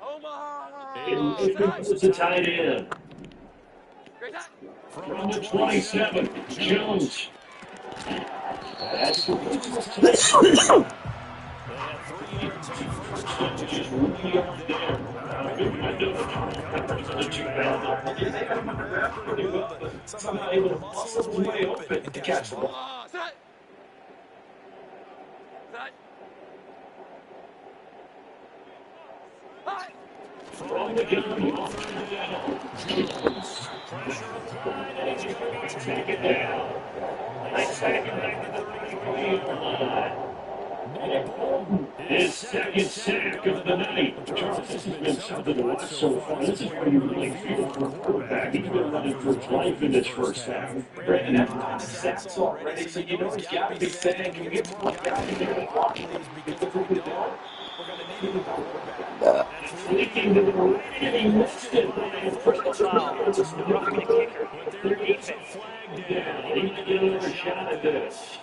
S7: Omaha!
S5: It
S7: Set!
S5: was a tight end.
S7: Great time!
S5: From the 27, Jones. That's the
S2: They had 3 yards on first down, just 1 yard there. Now a big window for Kirk Cousins and the two backs. They had him under wrap pretty well, but somehow able to muscle his way open and catch the ball.
S7: Omaha! Set! Set! Hot!
S5: From the gun, on third down.
S2: Jones, pressure applied, and he's going to be taken down. They sack him at the 33-yard line. Nick Bolton, his second sack of the night. Charles, this has been something to watch so far. This is where you really feel for a quarterback. He's been running for his life in this first half. Brandon, that's 5 sacks already, so you know he's got to be saying, can we get more guys in there to block, please? Because if we don't, we're going to need a quarterback. Leaking to the right, and he missed it.
S6: Personal foul. Roughing the kicker.
S2: But there is a flag down.
S5: He needs to get another shot at this.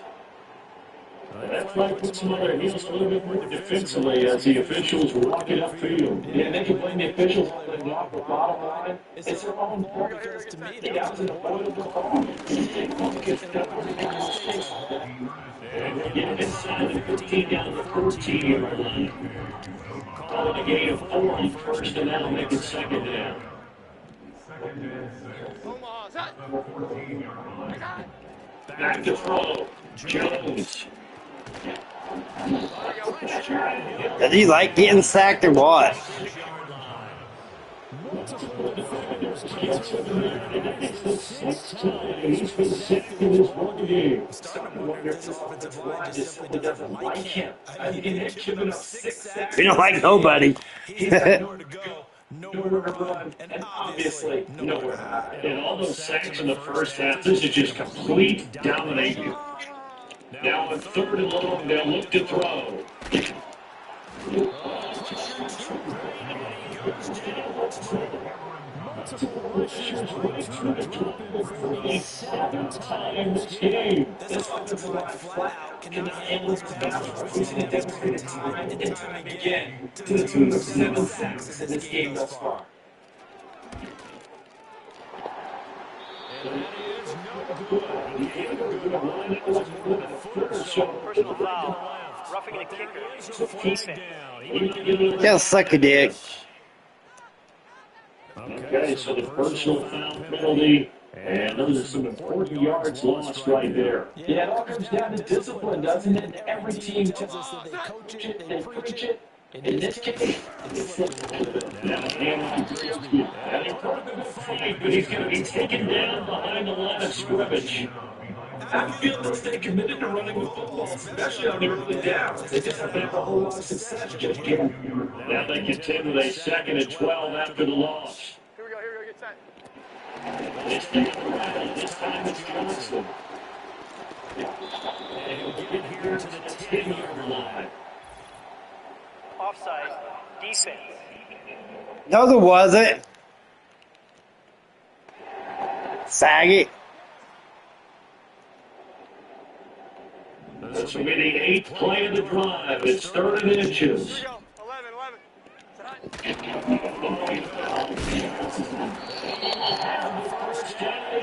S5: That flag puts him on their heels a little bit more defensively as the officials were walking upfield. Yeah, they can blame the officials all they want, but bottom line, it's their own fault because to me, that was an avoidable call. They focus and don't really make mistakes on that. And we're getting inside the 15 down to the 14-yard line. Calling a gain of 4 on first, and that'll make it second down.
S7: Omaha! Set!
S5: Back to throw. Jones.
S1: Does he like getting sacked or what?
S2: Multiple defenders get to the line. It's the 6th time
S5: He's been sacked in this one game. Starting to wonder if this offensive line just simply doesn't like him. I mean, they've given up 6 sacks.
S1: We don't like nobody.
S5: He's got nowhere to go, nowhere to run, and obviously nowhere to hide. And all those sacks in the first half, this is just complete domination. Now on third and long, they'll look to throw.
S2: pressure too great, and he goes down. Multiple rushers right through the weapon for the 7th time this game.
S5: This offensive line flat out cannot handle this pass rush, and it demonstrated time and time again to the tune of 7 sacks in this game thus far.
S2: And that is no good.
S6: Personal foul. Roughing the kicker.
S2: Defense.
S1: Yeah, suck a dick.
S5: Okay, so the personal foul penalty, and those are some important yards lost right there. Yeah, it all comes down to discipline, doesn't it? And every team tells us that they coach it, they preach it. In this case, it's that ain't part of the fight, but he's going to be taken down behind the line of scrimmage. I feel they'll stay committed to running the football, especially on the early downs. They just haven't had a whole lot of success just yet. Now they contend with a 2nd and 12 after the loss.
S7: Here we go, get set.
S5: This time it's Johnson.
S2: And he'll get it here to the 10-yard line.
S6: Offside. Defense.
S1: No, there wasn't. Faggot.
S5: This will be the 8th play of the drive. It's 3rd and inches.
S7: Here we go. 11.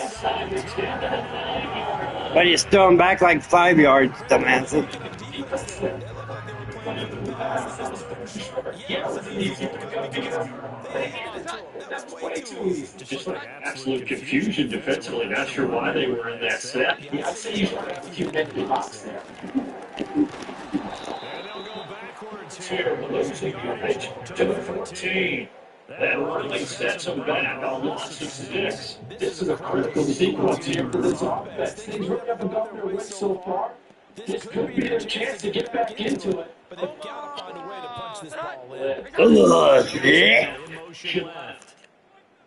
S7: Set.
S1: But he's throwing back like 5 yards, dumbasses.
S5: That's way too easy. Just like absolute confusion defensively. Not sure why they were in that set. Yeah, I'd say you should have a few empty box there.
S2: And they'll go backwards
S5: Here, losing yardage to the 14. That really sets them back on loss of 6. This is a critical sequence here for this offense. Things really haven't gone their way so far. This could be their chance to get back into it.
S2: But they've got to find a way to punch this ball in.
S1: Yeah.
S2: Motion left.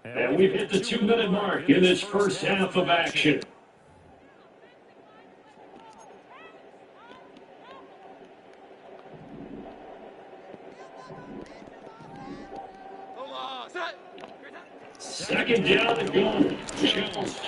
S5: And we've hit the 2-minute mark in this first half of action.
S7: Omaha! Set. Great
S5: Second down and goal. Jones.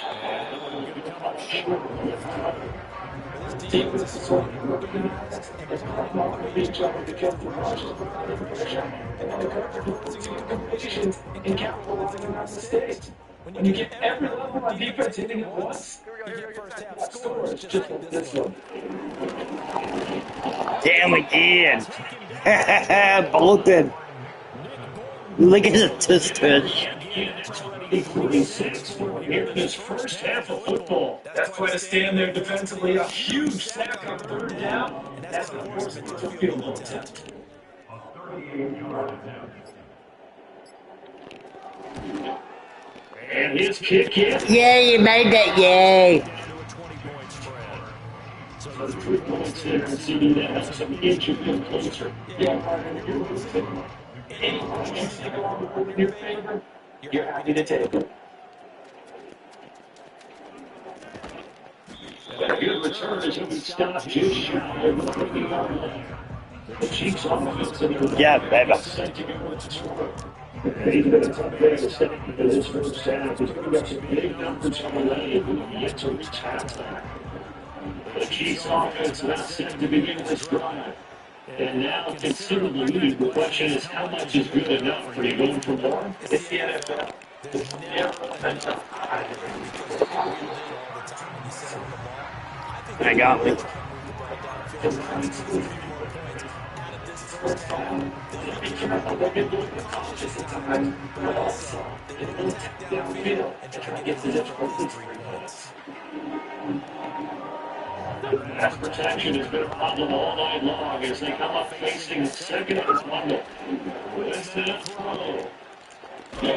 S5: Defense is organized, and there's not a lot of big trouble because the rush is under pressure, and then the coverage forcing incompletions and capitalizing on mistakes. When you get every level on defense hitting at once, you get first half scores just like this one.
S1: Damn again. Bolton. Look at the tush tush.
S5: It's 46 here in this first half of football. That's quite a stand there defensively. A huge sack on third down. That's going to force it into a field goal attempt. And his kick is.
S1: Yay, you made that, yay.
S5: So the 3 points there, seeing that helps them inch a bit closer. Yeah, any points that go on the board in your favor, you're happy to take them. A good return is going to stop just shy of the 30-yard line. The Chiefs offense.
S1: Yeah, baby.
S5: Set to go and score. He's been a tough day to step into this first half. He's going to get some big numbers on the way who have yet to reach halftime. The Chiefs offense now set to begin this drive. And now consider the lead. The question is, how much is good enough for you going for more? It's the NFL. There's never enough.
S1: I got me.
S5: Pass protection has been a problem all night long as they come up facing second and fumble. Winston and throw. An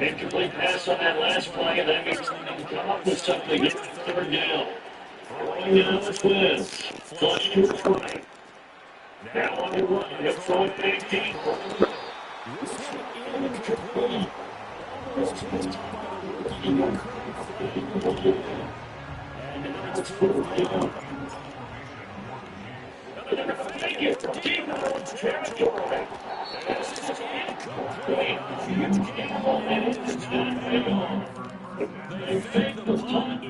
S5: incomplete pass on that last play, and that means they can come up with something at third down. Throwing down the twins. Flush to his right. Now on the run, he'll throw it 18.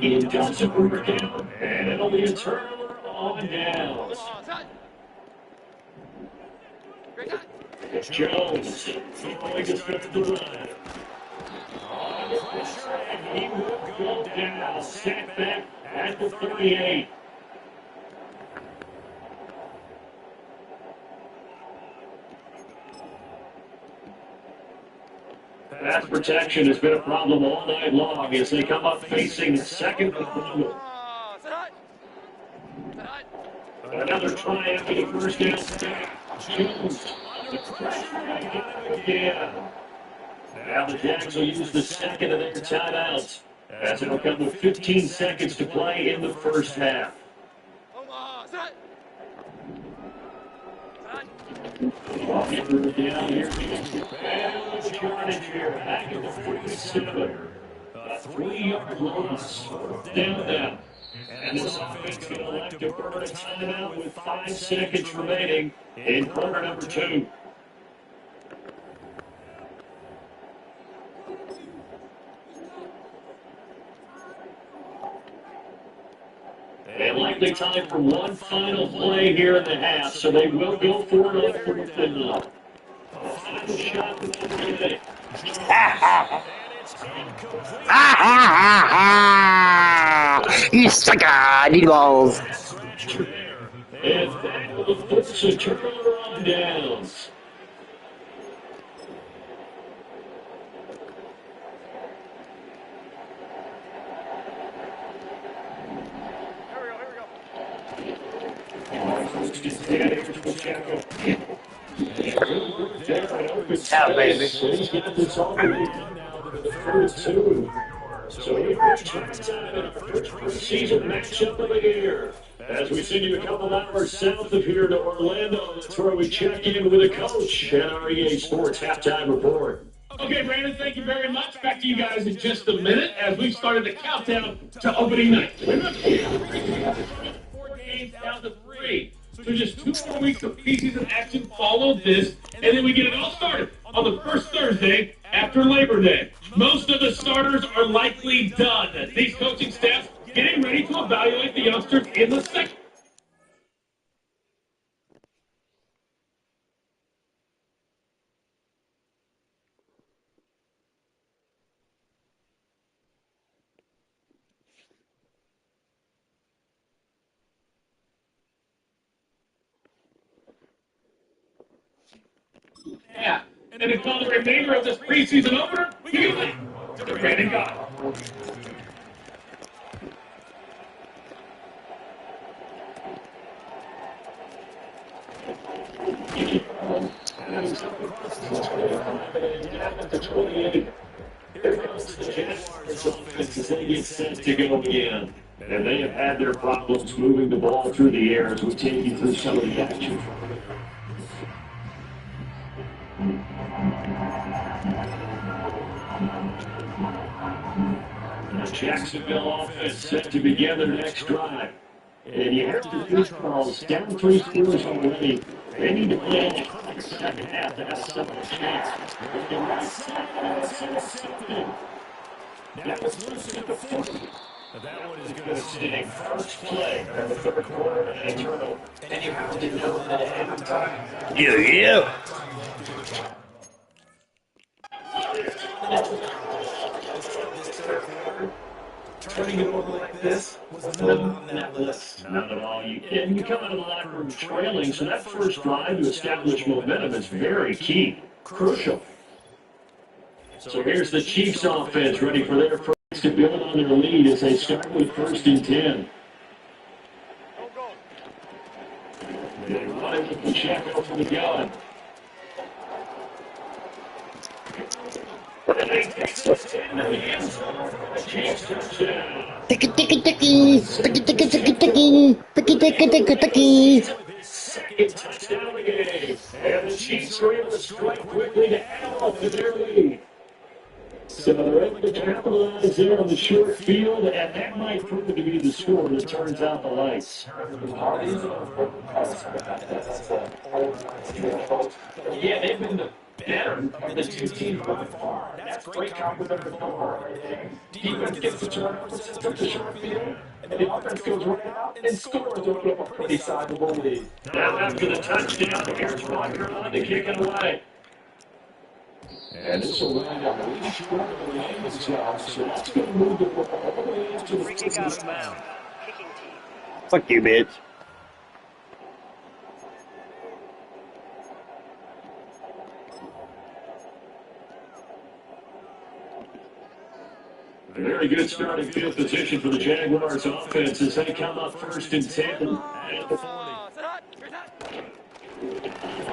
S5: It doesn't work out, and it'll be a turnover on downs. Jones throwing his fifth drive. And he will go down, set back at the 38. Pass protection has been a problem all night long as they come up facing second and fumble. Another try after the first down. Jones. Yeah. Now the Jacks will use the second of their timeouts as it'll come with 15 seconds to play in the first half. Down here. Carnage here. Back at the 47. A 3-yard loss. Down. And this offense going to elect to burn a timeout with 5 seconds remaining in quarter number 2. And likely time for one final play here in the half, so they will go for it on fourth and long. Final shot with the minute.
S1: You sucker! I need balls.
S5: And that will force a turnover on downs.
S1: Yeah, baby.
S5: He's got this all the way now to the third two. So here is our first season matchup of the year. As we send you a couple hours south of here to Orlando, that's where we check in with a coach at our EA Sports Halftime Report.
S4: Okay, Brandon, thank you very much. Back to you guys in just a minute as we've started the countdown to opening night. 4 games down to 3. So just 2 more weeks of preseason action follow this, and then we get it all started on the first Thursday after Labor Day. Most of the starters are likely done. These coaching staffs getting ready to evaluate the youngsters in the second. Yeah. And to call the remainder of this preseason opener, we give it to Brandon God. Here comes the Jaguars offense as they get set to go again. And they have had their problems moving the ball through the air as we take you through some of the action. The Jacksonville offense set to begin their next drive. And you have to do Charles down 3 scores already. They need to play in the second half to have some chance.
S2: Now it's loose at the 40. That one is going to stay.
S4: First play of the third quarter and a turnover. And you have to know that at every time.
S1: Yeah.
S4: Turning it over like this was not on that list. Not at all. You come out of the locker room trailing, so that first drive to establish momentum is very key, crucial. So here's the Chiefs offense ready for their first to build on their lead as they start with 1st and 10. They run it with the check over the gun. And they take this into the end zone for the Chiefs touchdown. Second touchdown of the game. And the Chiefs are able to strike quickly to add on to their lead. So they're able to capitalize there on the short field, and that might prove to be the score that turns out the lights. Yeah, they've been the better of the 2 teams by far. That's great complementary football right there. Defense gets the turnovers, sets up the short field, and the offense goes right out and scores to open up a pretty sizable lead. Now after the touchdown, here's Rocker on to kick it away. And this will land on really short of the lane as well, so that's going to move the ball all the way into the
S6: Free kick out of bounds. Kicking team.
S1: Fuck you, bitch.
S4: Very good starting field position for the Jaguars offense as they come up 1st and 10. At the 40.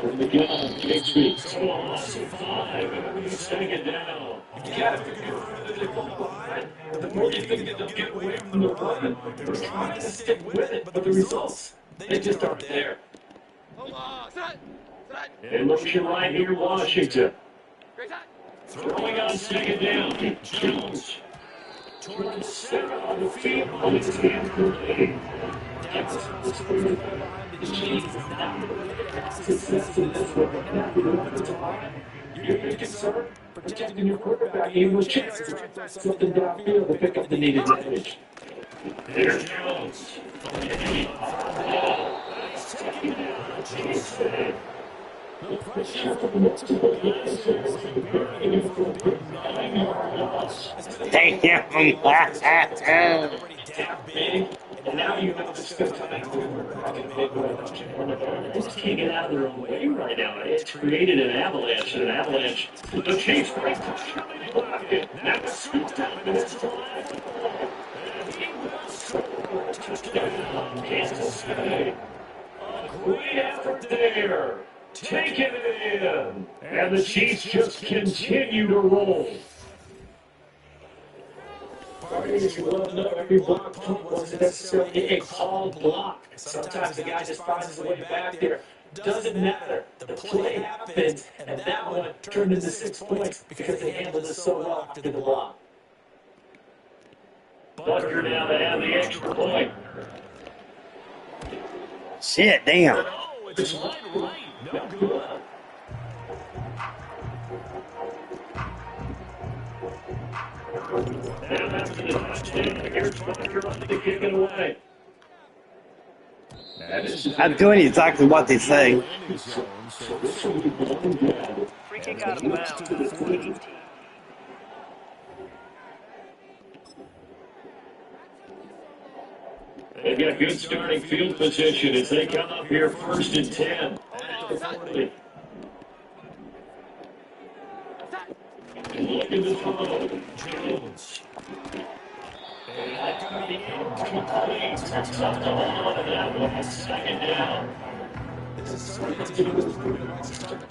S4: From the gun, Bixby, small loss of 5, and we setting it down. You gotta figure out that they fall behind. The more you think that they'll get away from the run, they're trying to stick with it, but the results, they just aren't there. In motion right here, Washington. Throwing on 2nd down, Jones. Toward the center of the field on his hand complete. That's the Chiefs not really have success in this one. You're concerned protecting your quarterback, even with chances to try something downfield to pick up the needed yardage. There's Jones. No pressure for the next 2 plays.
S1: Damn.
S4: Big, and now you have to spend time they just can't get out of their own way right now. It's created an avalanche, and an avalanche. The Chiefs break the shot. Now it's scooped up, and it's touchdown, Kansas City. A great effort there. Take it in. And the Chiefs just continue to roll. Parties love to know every block punt wasn't necessarily a called block. Sometimes the guy just finds his way back there.
S5: Doesn't matter. The play happens, and that one turned into 6 points because they handled it so well after the block.
S4: Bucker now to have the extra point.
S1: Shit, damn.
S2: Oh, it's wide right. No good.
S4: Now after the touchdown, here's Bucker on the kick it away.
S1: I'm doing exactly what they say.
S2: Landing zone, so this will be 1 and 10.
S6: Free kick out of bounds to the 14 team.
S4: They've got good starting field position as they come up here 1st and 10. Look at the throw.
S2: Jones.
S4: That could be incomplete. Tucked along and that one is 2nd down.
S2: This is certainly a team that's proven it likes to start.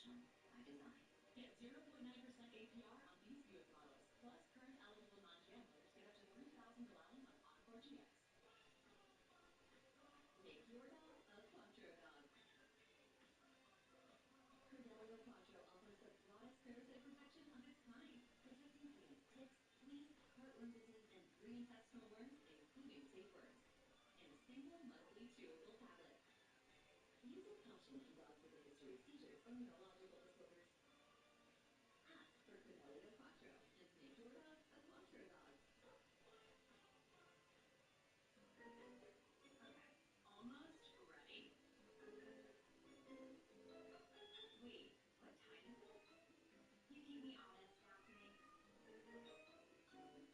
S3: professional by design. Get 0.9% APR on these Buick models. Plus, current eligible non-gamblers get up to $3,000 allowance on Encore GX. Make your dog a Quattro dog. Credelio Quattro offers the broadest parasitic protection of its kind, protecting against ticks, fleas, heartworm disease, and 3 intestinal worms, including tapeworms, in a single monthly chewable tablet. Use with caution in dogs with a history of seizures or neurological disorders. Ask for Credelio Quattro and make your dog a Quattro dog. Okay, almost ready. Wait, what time is it? You can be honest now, please. Okay, it's time.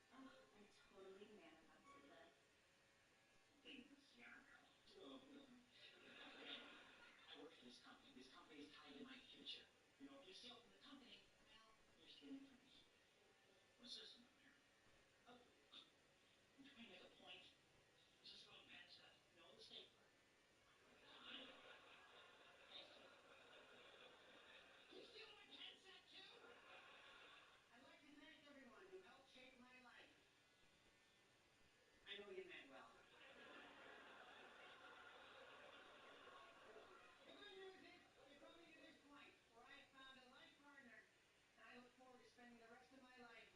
S3: Oh, I totally manifested this.
S9: I work for this company. This company is tied to my future. You know, if you steal from the company, well, you're stealing from me. What's this in there? Oh, I'm trying to make a point. Is this about pen set? No, the stapler. Thank you. You steal my pen set too? I'd like to thank everyone who helped shape my life. I know you meant well. The good news is you brought me to this point where I have found a life partner, and I look forward to spending the rest of my life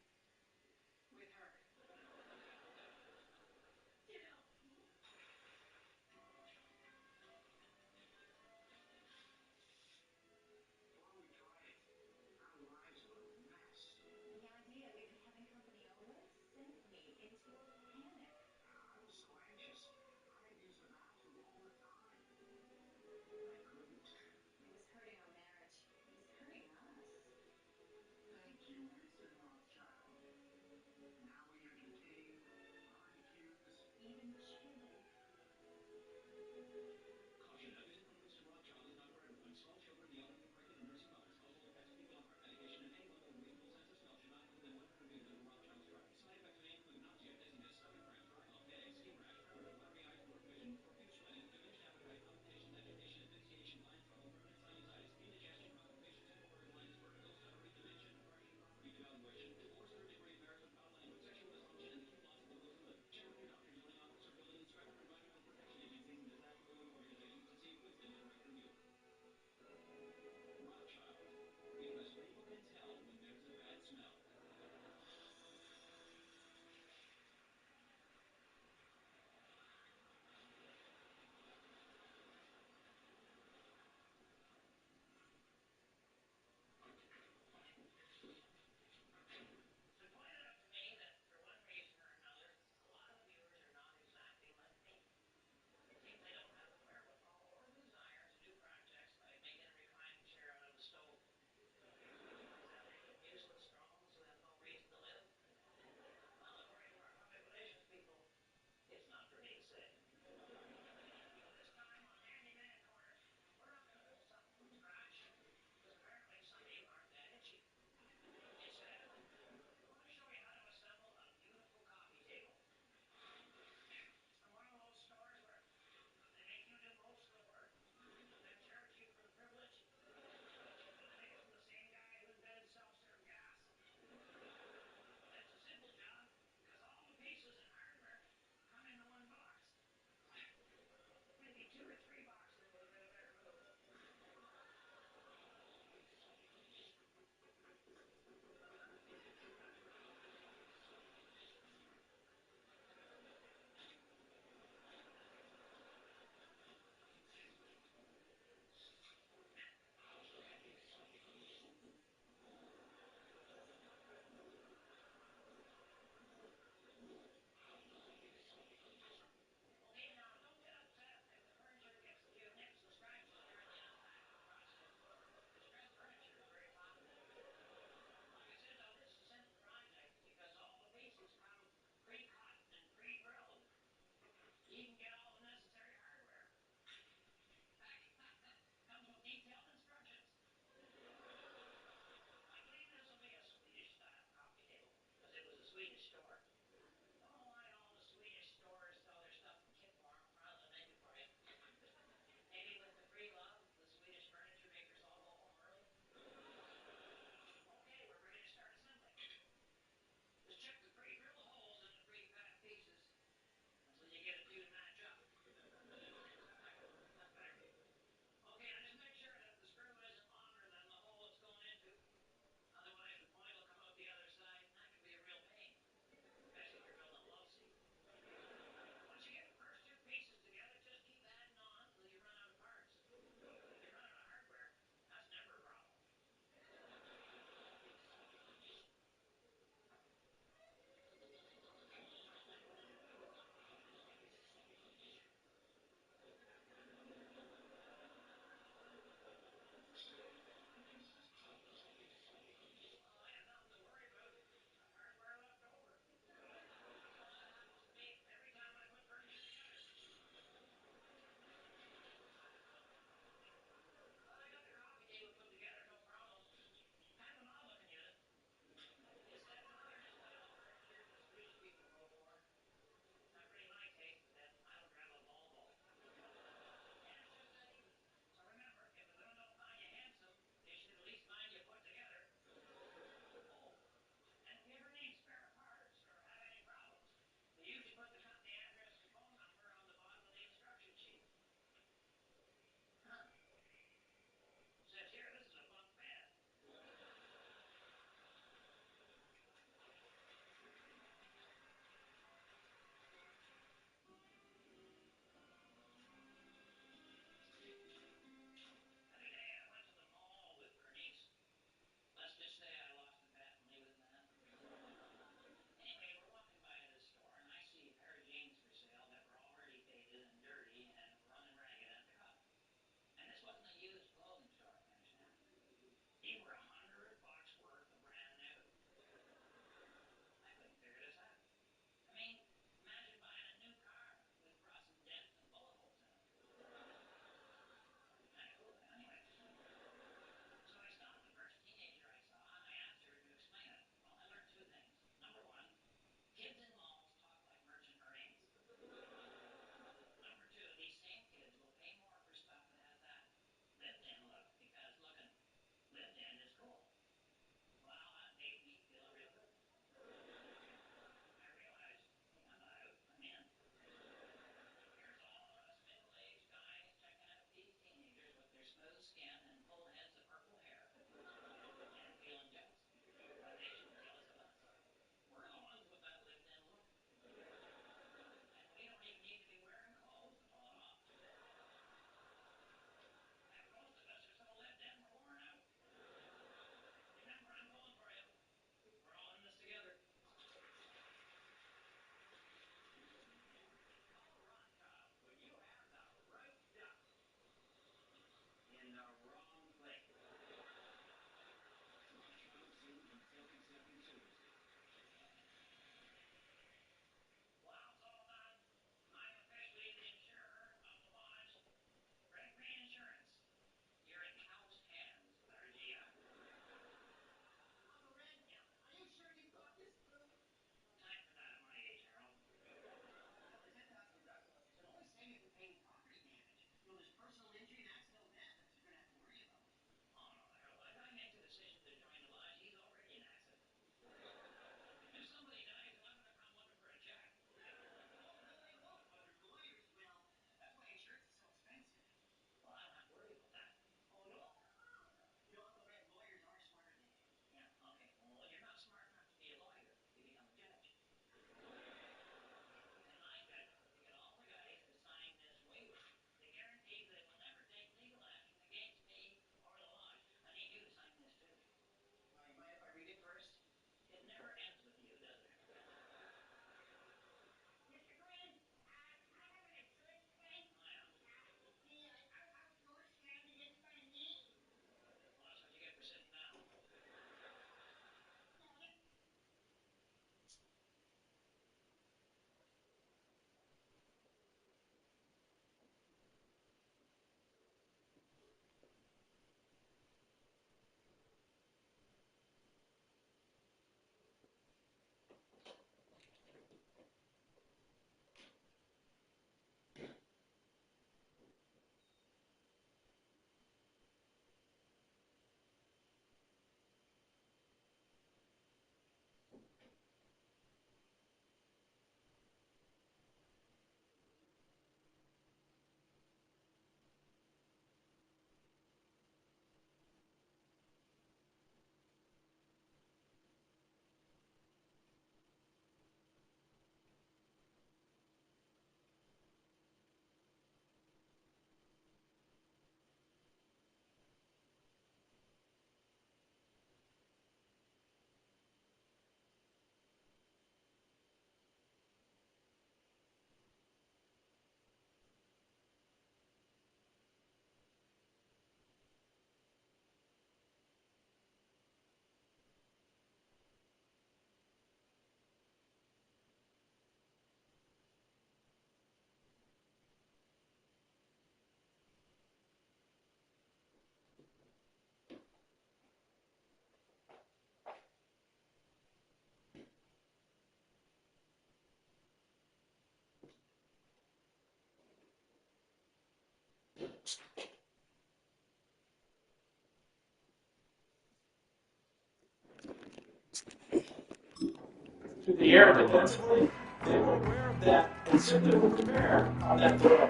S5: through the air defensively, they were aware of that and simply were prepared on that throw.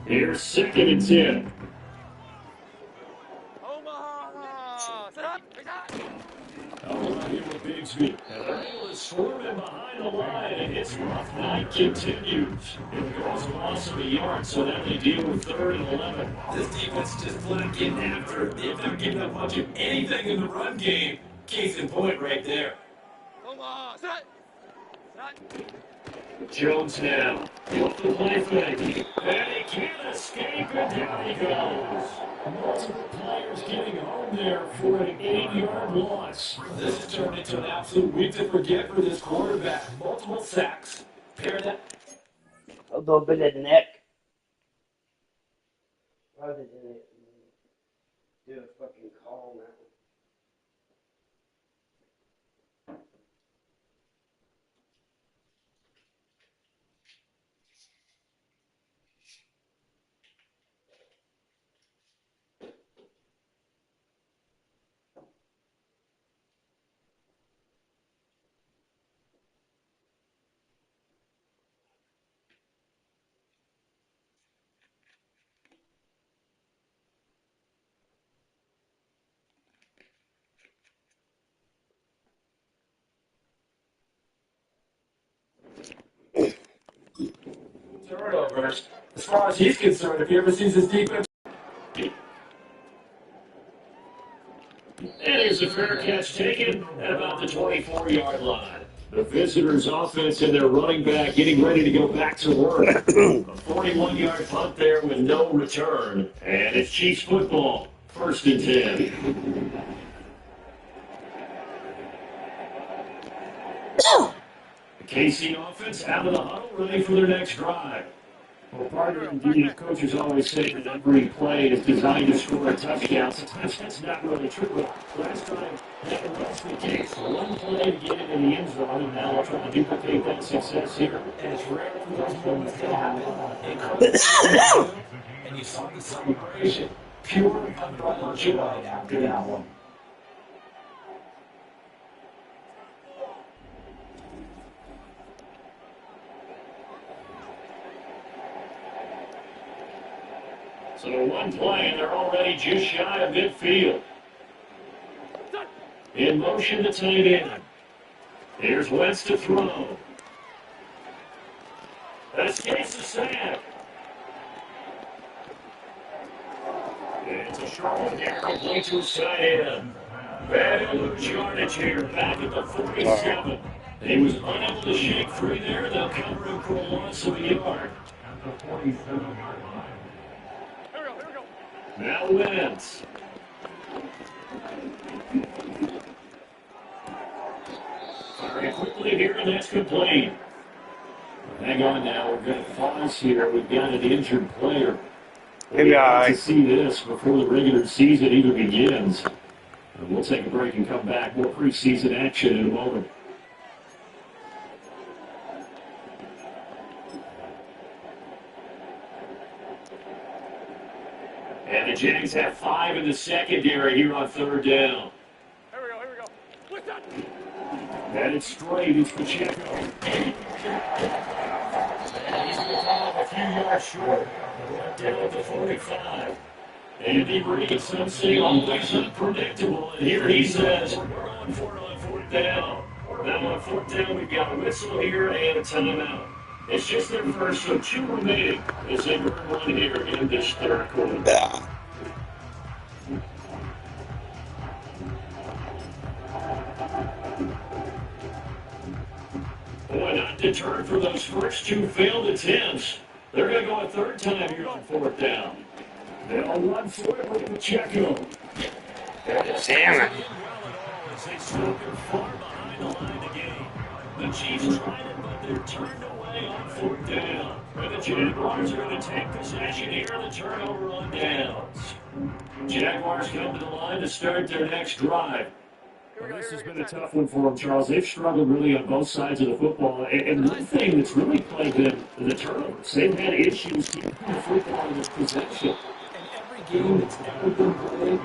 S5: Here's 2nd and 10.
S7: Omaha! Set up!
S5: All right, here with Bigsby. And they're able to swarm him behind the line, and his rough night continues. It goes a loss of a yard, so now they deal with 3rd and 11. This defense just flat getting after it. They've not given up much of anything in the run game. Case in point right there.
S7: Omaha! Set! Set!
S5: Jones now. With the play fake. And he can't escape, and down he goes. Multiple players getting home there for an 8-yard loss. This has turned into an absolute week to forget for this quarterback. Multiple sacks. Pair that.
S1: A little bit of neck. Why did they do a fucking call on that one?
S5: Turnovers. As far as he's concerned, if he ever sees his defense. And here's a fair catch taken at about the 24-yard line. The visitors' offense and their running back getting ready to go back to work. A 41-yard punt there with no return. And it's Chiefs football. 1st and 10. The KC offense out of the huddle, ready for their next drive. Well, partner, indeed, coaches always say that every play is designed to score a touchdown. Sometimes that's not really true. Last time, that was the case. One play to get into the end zone, and now they're trying to duplicate that success here. And it's rare for those moments to happen. Incredible. And you saw the celebration. Pure, unbridled joy after that one. So one play, and they're already just shy of midfield. In motion to tight end. Here's Wentz to throw. Escapes the sack. It's a short one here, complete to his tight end. Bad lose yardage here, back at the 47. He was unable to shake free there. They'll cover him for a loss of a yard. At the 47-yard line. Now Wentz. Firing quickly here, and that's complete. Hang on now, we're going to pause here. We've got an injured player.
S1: Maybe
S5: to see this before the regular season even begins. And we'll take a break and come back. More preseason action in a moment. And the Jags have 5 in the secondary here on 3rd down.
S7: Here we go. What's that?
S5: And it's straight. It's Pacheco. And he's going to come up a few yards short. Down at the 45. Andy Reid, some say always unpredictable. And here he says, we're going for it on 4th down. Now on 4th down, we've got a whistle here and a timeout. It's just their first, so 2 remaining as they burn one here in this 3rd quarter. Boy, not deterred for those first 2 failed attempts. They're going to go a 3rd time here on 4th down. They'll run for it with Pacheco.
S1: Damn it.
S5: They stop her far behind the line again. The Chiefs tried it, but they're turned away on 4th down. And the Jaguars are going to take possession here, the turnover on downs. Jaguars come to the line to start their next drive. Well, this has been a tough one for them, Charles. They've struggled really on both sides of the football. And one thing that's really plagued them is the turnovers. They've had issues keeping the football in this possession. And every game that's ever been played,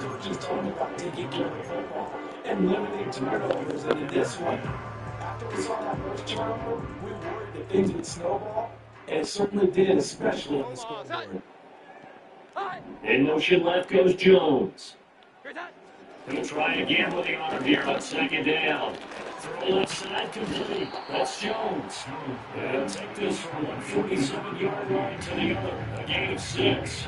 S5: coaches talk about taking care of the football. and limiting turnovers. And in this one, after we saw that first turnover, we worried that things would snowball, and it certainly did, especially on the scoreboard.
S4: In motion left goes Jones.
S7: Here's that.
S4: He'll try again with the arm here on second down. Throw left side complete. That's Jones. And he'll take this from 147-yard line to the other. A gain of 6.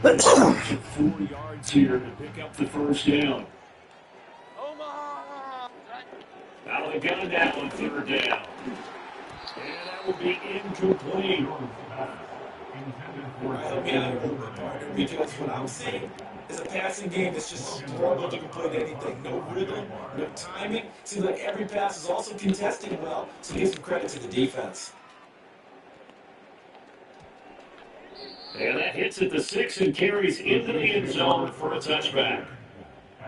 S4: 4 yards here to pick up the first down.
S7: Omaha.
S4: Out of the gun now on third down. And that will be incomplete.
S5: Help me out a little bit, partner, because what I'm seeing is a passing game that's just struggled to complete anything. No rhythm, no timing. Seems like every pass is also contested well, so give some credit to the defense.
S4: And that hits at the 6 and carries into the end zone for a touchback.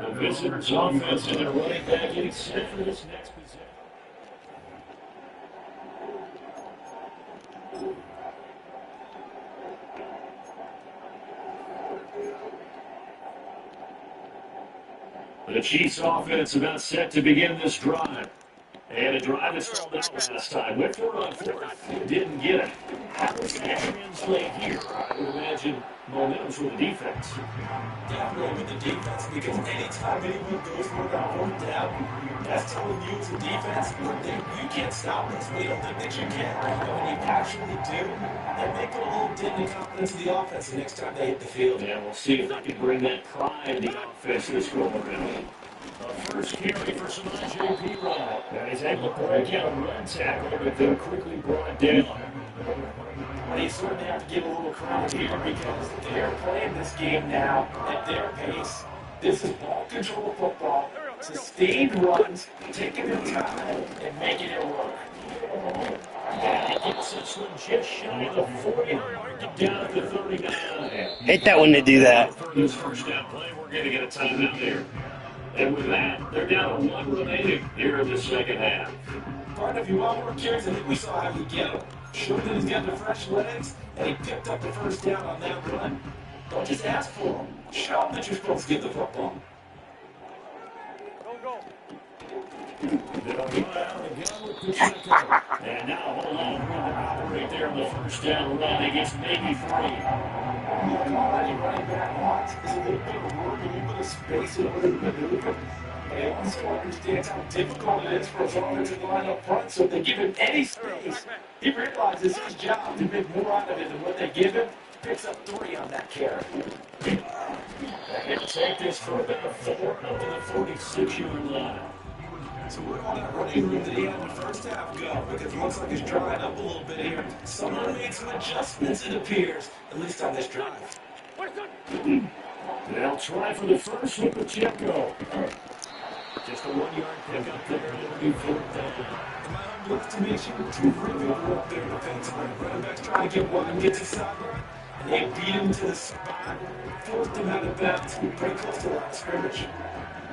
S4: The visitors' offense and their running back getting set for this next possession. The Chiefs' offense about set to begin this drive. And a drive that stalled out last time. Went for it on fourth. Didn't get it. How does that translate here? I would imagine momentum for the defense.
S5: Definitely with the defense, because anytime anyone goes for it on fourth down, that's telling you as a defense, you can't stop us. We don't think that you can. And when you actually do, that may put a little dent in the confidence of the offense the next time they hit the field.
S4: Yeah, we'll see if they can bring that pride to the offense this go around. First carry for Samaj P-Rod. And he's able to break out a run tackle, but then quickly brought down.
S5: But you certainly have to give a little credit here because they're playing this game now at their pace. This is ball control football, sustained runs, taking their time, and making it work.
S4: And he gets this one just shy of the 40, down at the 39.
S1: Hate that when they do that.
S4: For this first down play, we're going to get a timeout there. And with that, they're down to 1 remaining here in the second half.
S5: Partner, if you want more carries, I think we saw how you get him. Showed that he's got the fresh legs, and he picked up the first down on that run. Don't just ask for him. Show him that you're supposed to get the football.
S7: Go.
S4: They'll run out again with Pacheco. And now hold on, we're going to operate there on the first down run. He gets maybe 3.
S5: All any running back wants is a little bit of work, a little bit of space in order to maneuver. But he also understands how difficult it is for his offensive line up front, so if they give him any space, he realizes his job to make more out of it than what they give him. Picks up 3 on that carry.
S4: They can take this for about 4 up to the 46-yard line.
S5: So we're on that running room that he had in the first half go, because it looks like it's drying up a little bit here. Someone made some adjustments, it appears, at least on this drive.
S4: They'll try for the first with Pacheco. Just a 1-yard pickup there. It'll be 4th down.
S5: In my humble estimation, 2 really were up there defensively. Running backs trying to get one, gets a sideline, and they beat him to the spot, forced him out of bounds, pretty close to the line of scrimmage.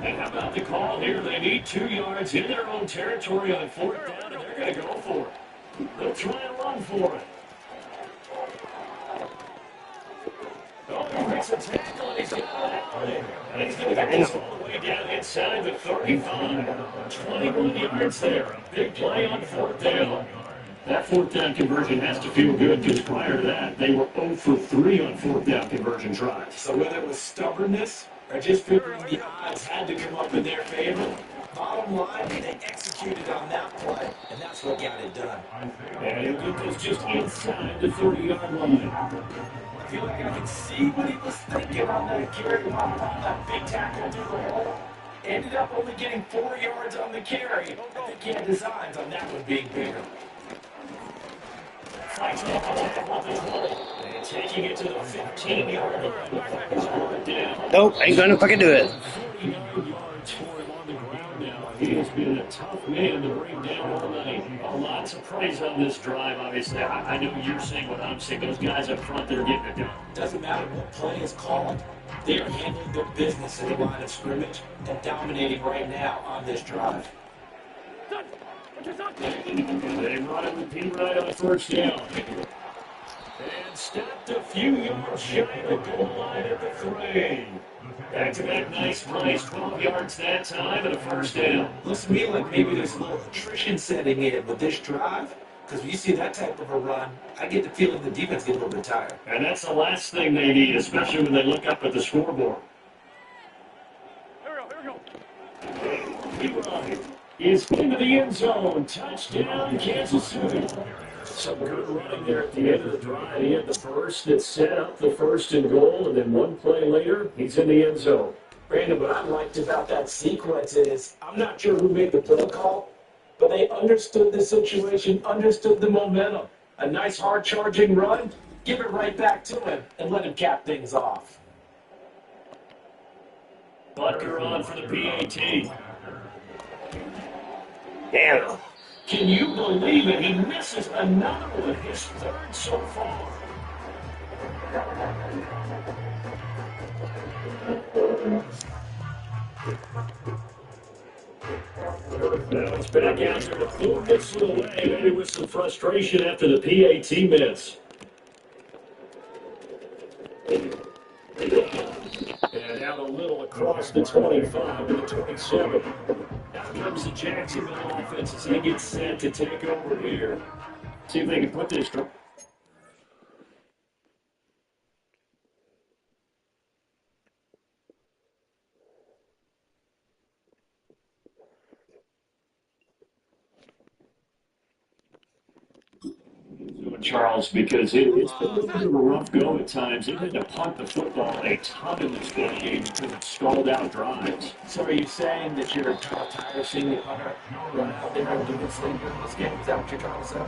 S4: And how about the call here? They need 2 yards in their own territory on 4th down, and they're going to go for it. They'll try and run for it. Oh, he makes a tackle, and he's got it. And he's going to get this all the way down inside the 35. 21 yards there. A big play on 4th down. That 4th down conversion has to feel good because prior to that, they were 0 for 3 on 4th down conversion tries.
S5: So whether it was stubbornness or just figuring the odds had to come up in their favor, bottom line, they executed on that play, and that's what got it done.
S4: And he'll get this just inside the 30-yard line.
S5: I feel like I can see what he was thinking on that carry, on that big tackle through the hole. Ended up only getting 4 yards on the carry. I think he had designs on that one being bigger.
S4: Fights off the 20. And taking it to the 15-yard line.
S1: Nope, ain't gonna fucking do it.
S4: 49 yards for him on the ground now. He has been a tough man to bring down all night. Lots of praise on this drive, obviously. I know you're saying what I'm saying. Those guys up front, they're getting it done.
S5: Doesn't matter what play is called. They are handling their business in the line of scrimmage and dominating right now on this drive.
S4: They run it with P-Rod on 1st down. And stopped a few yards shy of the goal line at the 3. Back-to-back nice plays, 12 yards that time and a first down.
S5: Looks to me like maybe there's a little attrition setting in with this drive. Because when you see that type of a run, I get the feeling the defense gets a little bit tired.
S4: And that's the last thing they need, especially when they look up at the scoreboard.
S7: Here we go.
S4: He runs. Is into the end zone. Touchdown, Kansas City. Some good running there at the end of the drive. He had the first that set up the first and goal, and then one play later, he's in the end zone.
S5: Brandon, what I liked about that sequence is I'm not sure who made the play call, but they understood the situation, understood the momentum. A nice hard charging run, give it right back to him and let him cap things off.
S4: Butker on for the PAT.
S1: Damn.
S4: Can you believe it? He misses another one, his third so far. Now it's back out there to pull this one away, maybe with some frustration after the PAT miss. And out a little across the 25 to the 27. Now comes the Jacksonville offense as they get set to take over here. See if they can put this. Charles, because it's been a little bit of a rough go at times. They've had to punt the football a ton in this ball game because of stalled out drives.
S5: So are you saying that you're kind of tired of seeing the punter run out there and do this thing during this game? Is that what you're trying to say?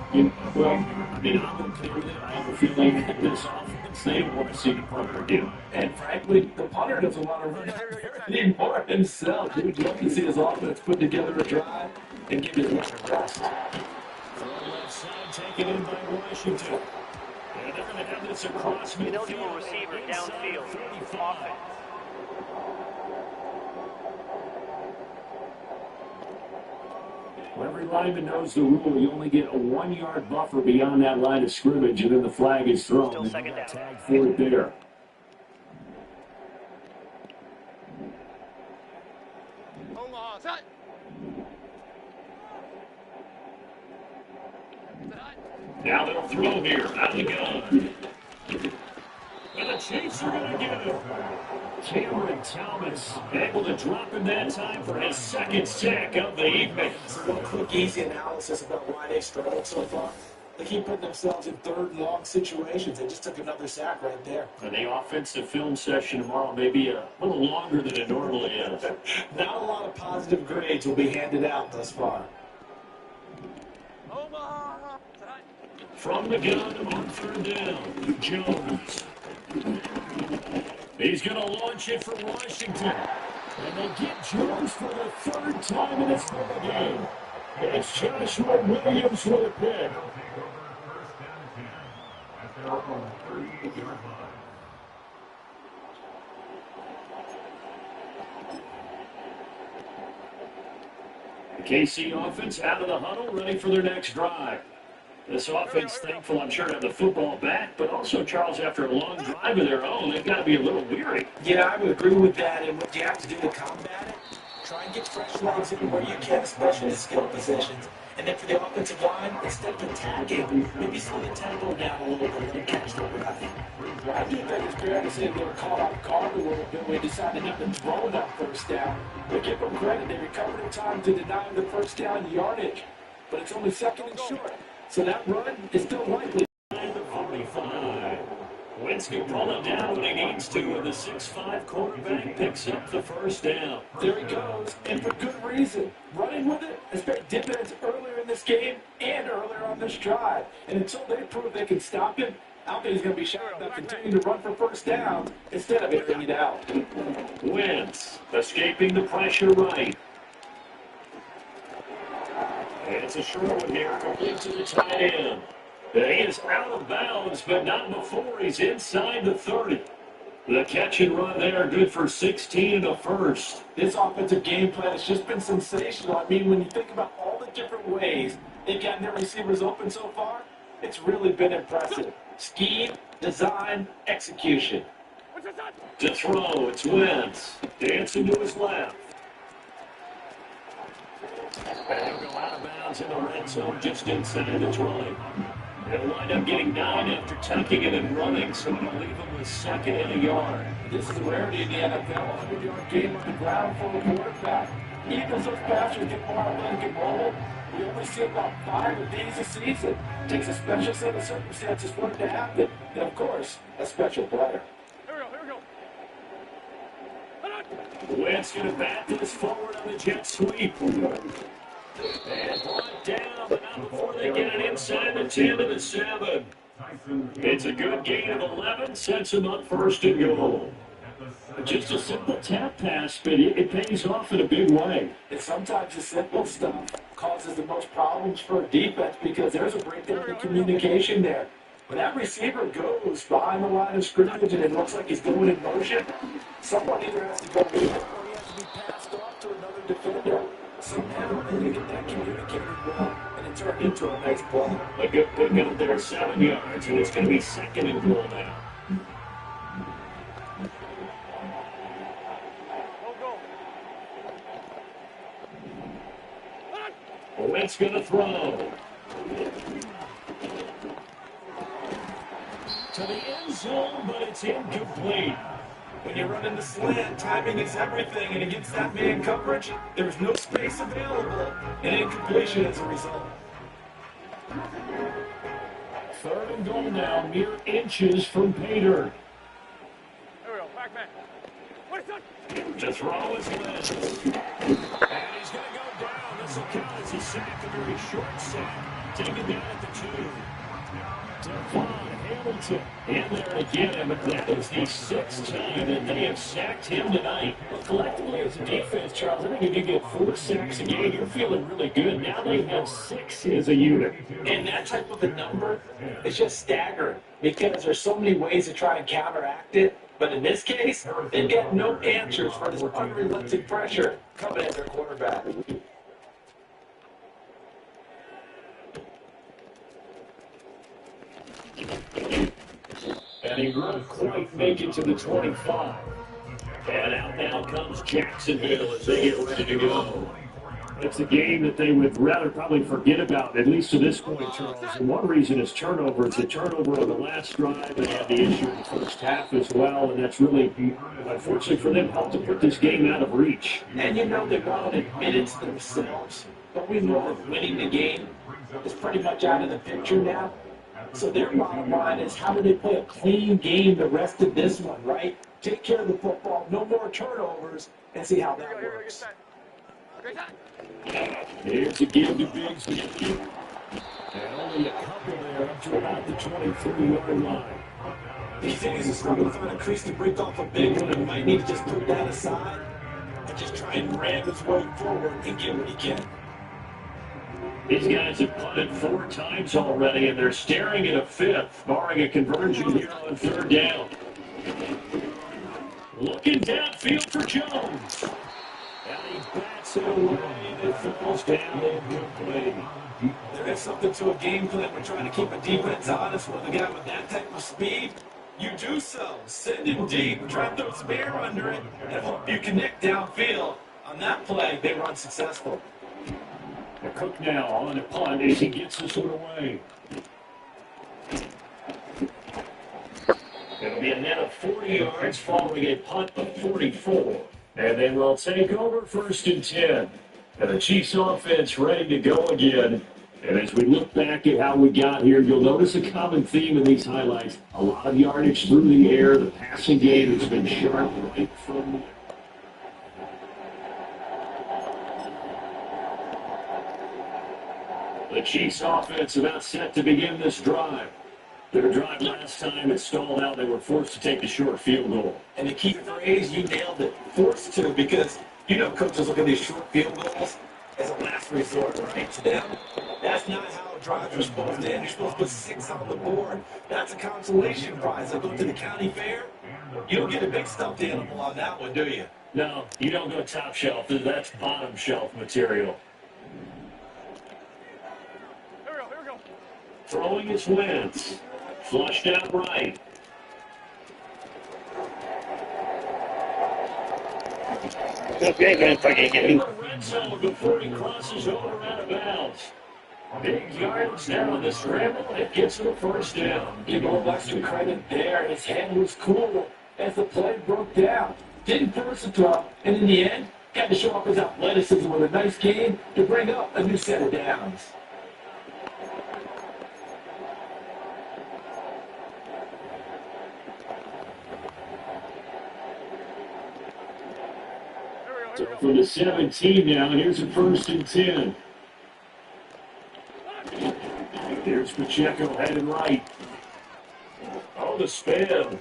S4: Well, I mean, I'm okay with it. I have a feeling that this offense, they want to see the punter again.
S5: And frankly, the punter doesn't want to run out there anymore himself. He would love to see his offense put together a drive and give his runner rest.
S4: Left side taken in by Washington. And they're going to have this across midfield.
S6: Ineligible receiver downfield. Offense.
S4: Well, every lineman knows the rule. You only get a 1 yard buffer beyond that line of scrimmage, and then the flag is thrown.
S6: Still second down.
S4: Tag for it there.
S7: Omaha, set.
S4: Now they'll throw here. Out of the gun. And the Chiefs are going to get him. Cameron Thomas able to drop him that time for his second sack of the evening.
S5: Real quick, easy analysis about why they struggled so far. They keep putting themselves in third and long situations. They just took another sack right there.
S4: And the offensive film session tomorrow may be a little longer than it normally is.
S5: Not a lot of positive grades will be handed out thus far.
S7: Omaha,
S4: From the gun on third down, Jones. He's going to launch it for Washington. And they get Jones for the third time in this ball game. It's Joshua Williams with a pick. The KC offense out of the huddle, ready for their next drive. This offense thankful, I'm sure, to have the football back, but also, Charles, after a long drive of their own, they've got to be a little weary.
S5: Yeah, I would agree with that. And what you have to do to combat it, try and get fresh legs in where you can, especially in skill positions. And then for the offensive line, instead of attacking, maybe slow the tempo down a little bit and catch the breath. I do think it's fair to say they were caught off guard a little bit when they decided not to throw that first down. But give them credit, they recovered in time to deny the first down yardage. But it's only second and short. So that run is still likely.
S4: 45. Wentz can pull it down when he needs to, and the 6'5" quarterback picks up the first down.
S5: There he goes, and for good reason. Running with it has paid dividends earlier in this game and earlier on this drive. And until they prove they can stop him, I don't think he's going to be shy about continuing to run for first down instead of airing it out.
S4: Wentz escaping the pressure right. And it's a short one here, complete to the tight end. He is out of bounds, but not before he's inside the 30. The catch and run there, good for 16 and a first.
S5: This offensive game plan has just been sensational. I mean, when you think about all the different ways they've gotten their receivers open so far, it's really been impressive. Scheme, design, execution.
S2: To throw, it's Wentz. Dancing to his left. And he'll go out of bounds in the red zone just inside the 20. He'll wind up getting 9 after tucking it and running, so it'll leave him with 2nd and a yard.
S5: This is a rarity in the NFL. 100-yard game on the ground for a quarterback. Even as those passers get more athletic and mobile, we only see about 5 of these a season. It takes a special set of circumstances for it to happen. And, of course, a special player.
S7: Here we go.
S2: Wentz going to bat this forward on the jet sweep. And brought down, but not before they get it inside the 10 to the 7. It's a good gain of 11, sets him up 1st and goal. Just a simple tap pass, but it pays off in a big way.
S5: And sometimes the simple stuff causes the most problems for a defense because there's a breakdown in communication there. When that receiver goes behind the line of scrimmage and it looks like he's going in motion, someone either has to go in or he has to be passed off to another defender. Somehow they get that communicated well, and it turned into a nice play.
S2: A good pickup there, 7 yards, and it's going to be 2nd and goal now. Wentz going to throw. To the end zone, but it's incomplete.
S5: When you run into slant, timing is everything, and against that man coverage, there's no space available, and incompletion as a result.
S2: 3rd and goal now, mere inches from Pater.
S7: Here we go. Back man. Wait, son.
S2: To throw is Wentz. And he's going to go down. This will count as a sack, a very short sack. Taken down at the 2. Devon Hamilton in there again, but that is the 6th time that they have sacked him tonight. Well, collectively as a defense, Charles, I think if you get 4 sacks a game, you're feeling really good. Now they have 6 as a unit.
S5: And that type of a number is just staggering because there's so many ways to try and counteract it. But in this case, they've got no answers for this unrelenting pressure coming at their quarterback.
S2: And he won't quite make it to the 25. And out now comes Jacksonville as they get ready to go. It's a game that they would rather probably forget about, at least to this point, Charles. And one reason is turnovers. The turnover on the last drive, they had the issue in the first half as well, and that's really, unfortunately for them, helped to put this game out of reach.
S5: And you know they won't admit it to themselves, but we know that winning the game is pretty much out of the picture now. So their bottom line is how do they play a clean game the rest of this one, right? Take care of the football, no more turnovers, and see how that works.
S2: Here's a give to Biggs. And only a couple there up to about the 23-yard line.
S5: He thinks he's struggling to find a crease to break off a big one. He might need to just put that aside and just try and ram his way forward and get what he can.
S2: These guys have punted 4 times already, and they're staring at a 5th, barring a conversion here on 3rd down. Looking downfield for Jones. And he bats it away, and it falls down incomplete.
S5: There is something to a game plan. We're trying to keep a defense honest with a guy with that type of speed. You do so. Send him deep. Try to throw some air under it and hope you connect downfield. On that play, they were unsuccessful.
S2: Cook now on a punt as he gets this one away. It'll be a net of 40 yards following a punt of 44. And then we'll take over 1st and 10. And the Chiefs offense ready to go again. And as we look back at how we got here, you'll notice a common theme in these highlights. A lot of yardage through the air. The passing game has been sharp right from the The Chiefs offense about set to begin this drive. Their drive last time it stalled out. They were forced to take the short field goal.
S5: And the key phrase, you nailed it, forced to, because you know coaches look at these short field goals as a last resort, right? To them, that's not how drives are supposed to end. You're supposed to put 6 on the board. That's a consolation prize. I go to the county fair. You don't get a big stuffed animal on that one, do you?
S2: No, you don't go top shelf. That's bottom shelf material.
S7: Here we go.
S2: Throwing his Wentz. Flushed out right.
S1: Okay, gonna fucking get
S4: In
S1: me.
S4: the red zone before he crosses over out of bounds. Big yards now in the scramble, and it gets him a first down.
S5: Give old Lester credit there. His head was cool as the play broke down. Didn't force a throw, and in the end, got to show off his athleticism with a nice game to bring up a new set of downs.
S4: So for the 17 now, here's a 1st and 10. Here's Pacheco headed right. Oh, the spin.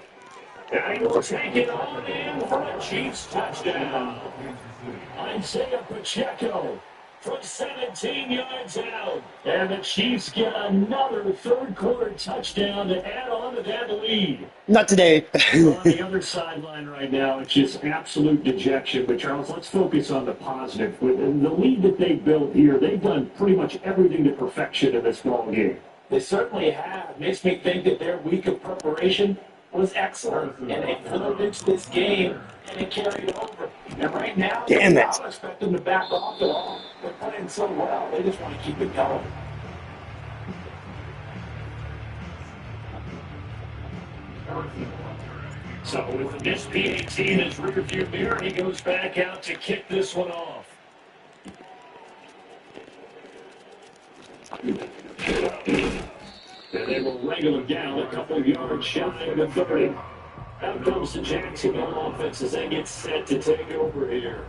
S4: And he will take it on in for a Chiefs touchdown. Isaiah Pacheco from 17 yards out. And the Chiefs get another third-quarter touchdown to add on to that lead.
S1: Not today.
S4: On the other sideline right now, it's just absolute dejection. But, Charles, let's focus on the positive. With the lead that they built here, they've done pretty much everything to perfection in this ball game.
S5: They certainly have. Makes me think that their week of preparation was excellent. And they flowed into this game, and it carried over. And right now,
S1: Damn it.
S5: I don't expect them to back off at all. They're playing so well. They just want to keep it going.
S4: So with this PAT in his rearview mirror, he goes back out to kick this one off. And they will wrangle him down a couple of yards shy of the 30. Out comes the Jacksonville offense as they get set to take over here.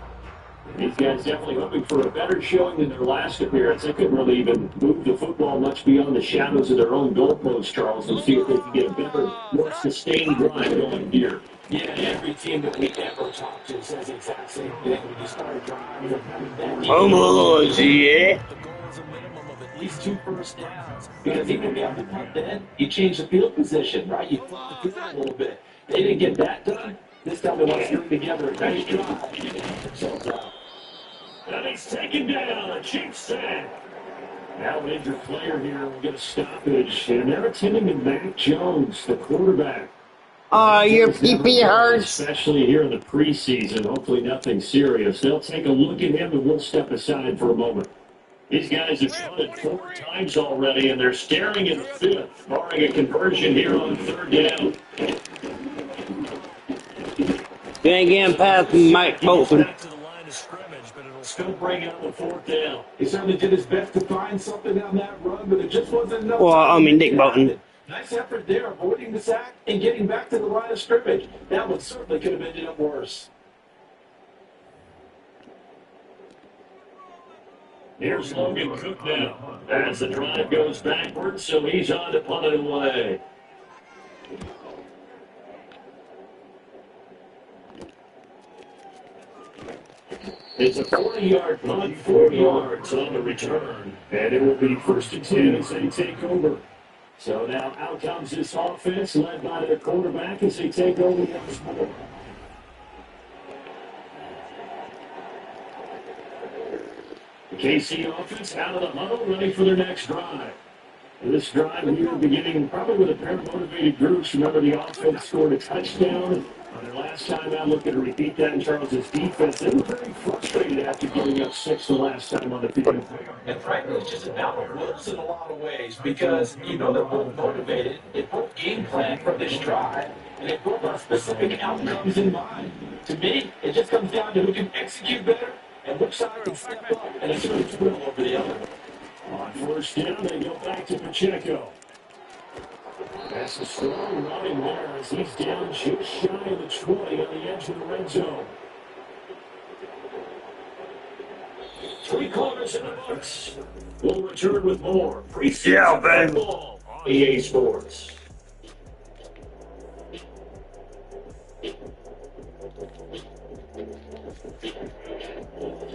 S4: These guys definitely hoping for a better showing than their last appearance. They couldn't really even move the football much beyond the shadows of their own goalpost, Charles, and see if they can get a better, more sustained drive going here.
S5: Yeah, every team that we ever talk to says the exact same thing. When you start driving,
S1: Almost, yeah.
S5: the goal is a minimum of at least 2 first downs. Because even if you have to punt then, you change the field position, right? You flip the field a little bit. They didn't get that done. This time they want to string together a nice drive and help themselves out.
S4: And he's taken down, a Chiefs sack. Now an injured player here will get a stoppage. And they're attending to Mac Jones, the quarterback.
S1: Your PP hurts.
S4: Especially here in the preseason. Hopefully nothing serious. They'll take a look at him and we'll step aside for a moment. These guys have punted 4 times already, and they're staring at the 5th, barring a conversion here on 3rd down.
S1: Gonna get him past Mike Bolton.
S4: Back to the line of scrimmage, but it'll still bring out the 4th down.
S5: He certainly did his best to find something on that run, but it just wasn't enough.
S1: Well, I mean, Nick Bolton.
S5: Nice effort there, avoiding the sack and getting back to the line of scrimmage. That one certainly could have ended up worse.
S4: Here's Logan Cook now. As the drive goes backwards, so he's on to punt it away. It's a 40-yard punt, 4 yards on the return. And it will be 1st and 10 as they take over. So now out comes this offense led by their quarterback as they take over the score. The KC offense out of the huddle, ready for their next drive. And this drive here beginning probably with a pair of motivated groups. Remember, the offense scored a touchdown on their last time out. Looking to repeat that in Charles's defense. They were very frustrated after giving up 6 the last time on the field.
S5: And frankly, it's just a battle of wills in a lot of ways because you know they're both motivated. They both game plan for this drive, and they both have specific outcomes in mind. To me, it just comes down to who can execute better and which side can step up and assert its will over the other.
S4: On 1st down, they go back to Pacheco. That's a strong running there as he's down just shy of the 20 on the edge of the red zone. 3 quarters in the books. We'll return with more preseason football on EA Sports.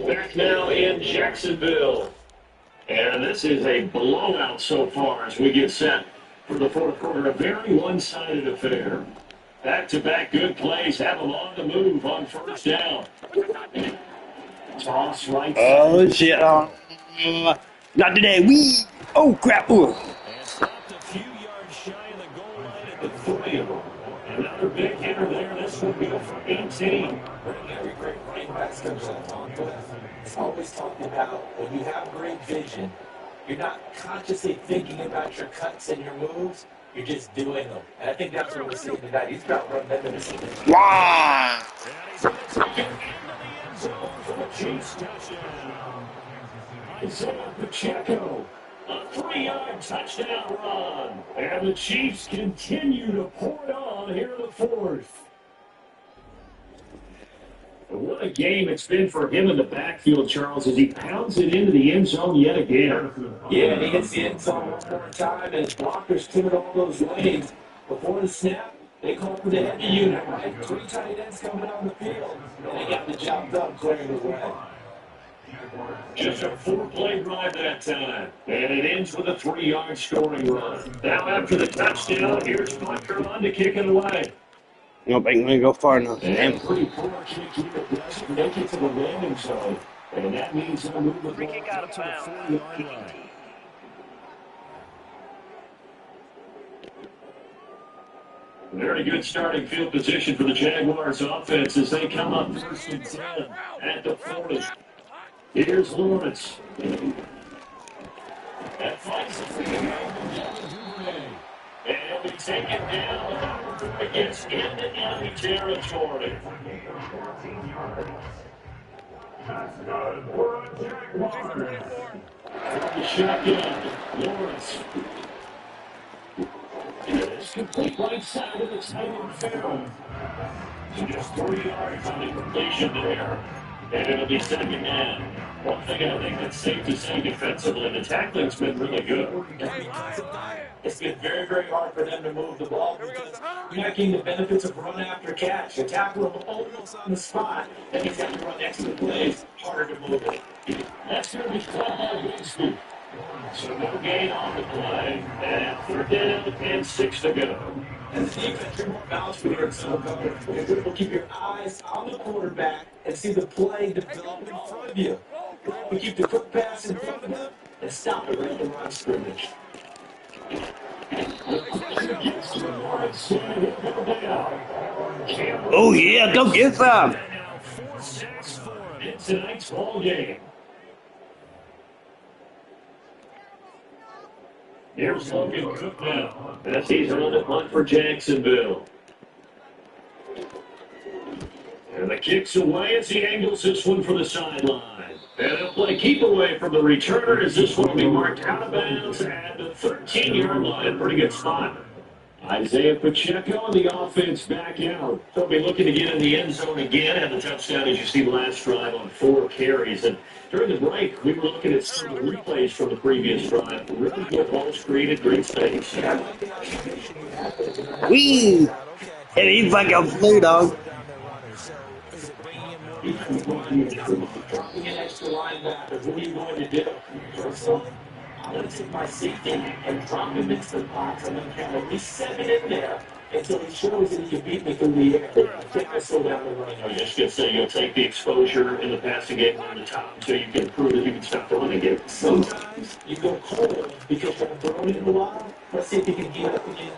S4: Back now in Jacksonville. And this is a blowout so far as we get set for the 4th quarter. A very one-sided affair. Back-to-back good plays have them on the move on 1st down. Toss right.
S1: Oh, shit. Not today. Oh, crap. Ooh.
S4: And stopped a few yards shy of the goal line at the 3. Another big hitter there. This will go for 18.
S5: Every great running back coach I've talked with is always talking about when you have great vision, you're not consciously thinking about your cuts and your moves, you're just doing them. And I think that's what we're seeing tonight. He's about running them into something.
S1: Wow!
S4: Chiefs touchdown. Isaiah Pacheco, a 3-yard touchdown run. And the Chiefs continue to pour it on here in the fourth. What a game it's been for him in the backfield, Charles, as he pounds it into the end zone yet again.
S5: Yeah, and he hits the end zone one more time, and his blockers cleared all those lanes. Before the snap, they called for the heavy unit, right? 3 tight ends coming on the field, and they got the job done clearing the way.
S4: Just a 4-play drive that time, and it ends with a 3-yard scoring run. Now after the touchdown, here's Bunker on to kick it away.
S1: Nope, ain't gonna go far enough.
S4: And pretty poor kick here doesn't make it to the landing zone. And that means they'll move the
S6: Free
S4: ball
S6: kick out of
S4: to the
S6: bounds.
S4: 4-yard line. Very good starting field position for the Jaguars offense as they come up 1st and 10 at the 40. Here's Lawrence. That finds the free. And we take it down. It gets into enemy territory. Shotgun. Lawrence. It's complete right side of the tight end field. Just 3 yards on the completion there. And it'll be second down. One thing I think that's safe to say defensively, the tackling's been really good.
S5: It's been very, very hard for them to move the ball because you're not getting the benefits of run after catch. The tackle will almost on the spot, and he's got to run extra plays, harder to move it.
S4: That's going to be caught by Winston. So no gain on the play, and 3rd down and 6 to go.
S5: As a defense, you're more balanced for your zone coverage. You're able to keep your eyes on the quarterback and see the play develop in front of you. We keep the quick pass in front of them and stop it right at the line scrimmage.
S1: Oh yeah, go get some!
S4: Now 4 sacks for him in tonight's ball game. Here's Logan Cook now, as he's on the punt for Jacksonville. And the kick's away as he angles this one for the sideline. And they'll play keep away from the returner as this one will be marked out of bounds at the 13-yard line. Pretty good spot. Isaiah Pacheco and the offense back out. They'll be looking to get in the end zone again. Had the touchdown, as you see, last drive on 4 carries. And during the break, we were looking at some of the replays from the previous drive. Really good balls created, great space.
S1: Whee! And he's like a blue dog.
S5: Dropping an extra linebacker, what are you going to do? I'm going to take my safety and drop him into the box. I'm going to have at least 7 in there until he shows that he can beat me through the air. I can't slow down the running.
S4: I was just going to say, you'll take the exposure in the passing game on the top so you can prove that you can stop the running game.
S5: Sometimes you go cold because you're throwing it a while. Let's see if he can get up again.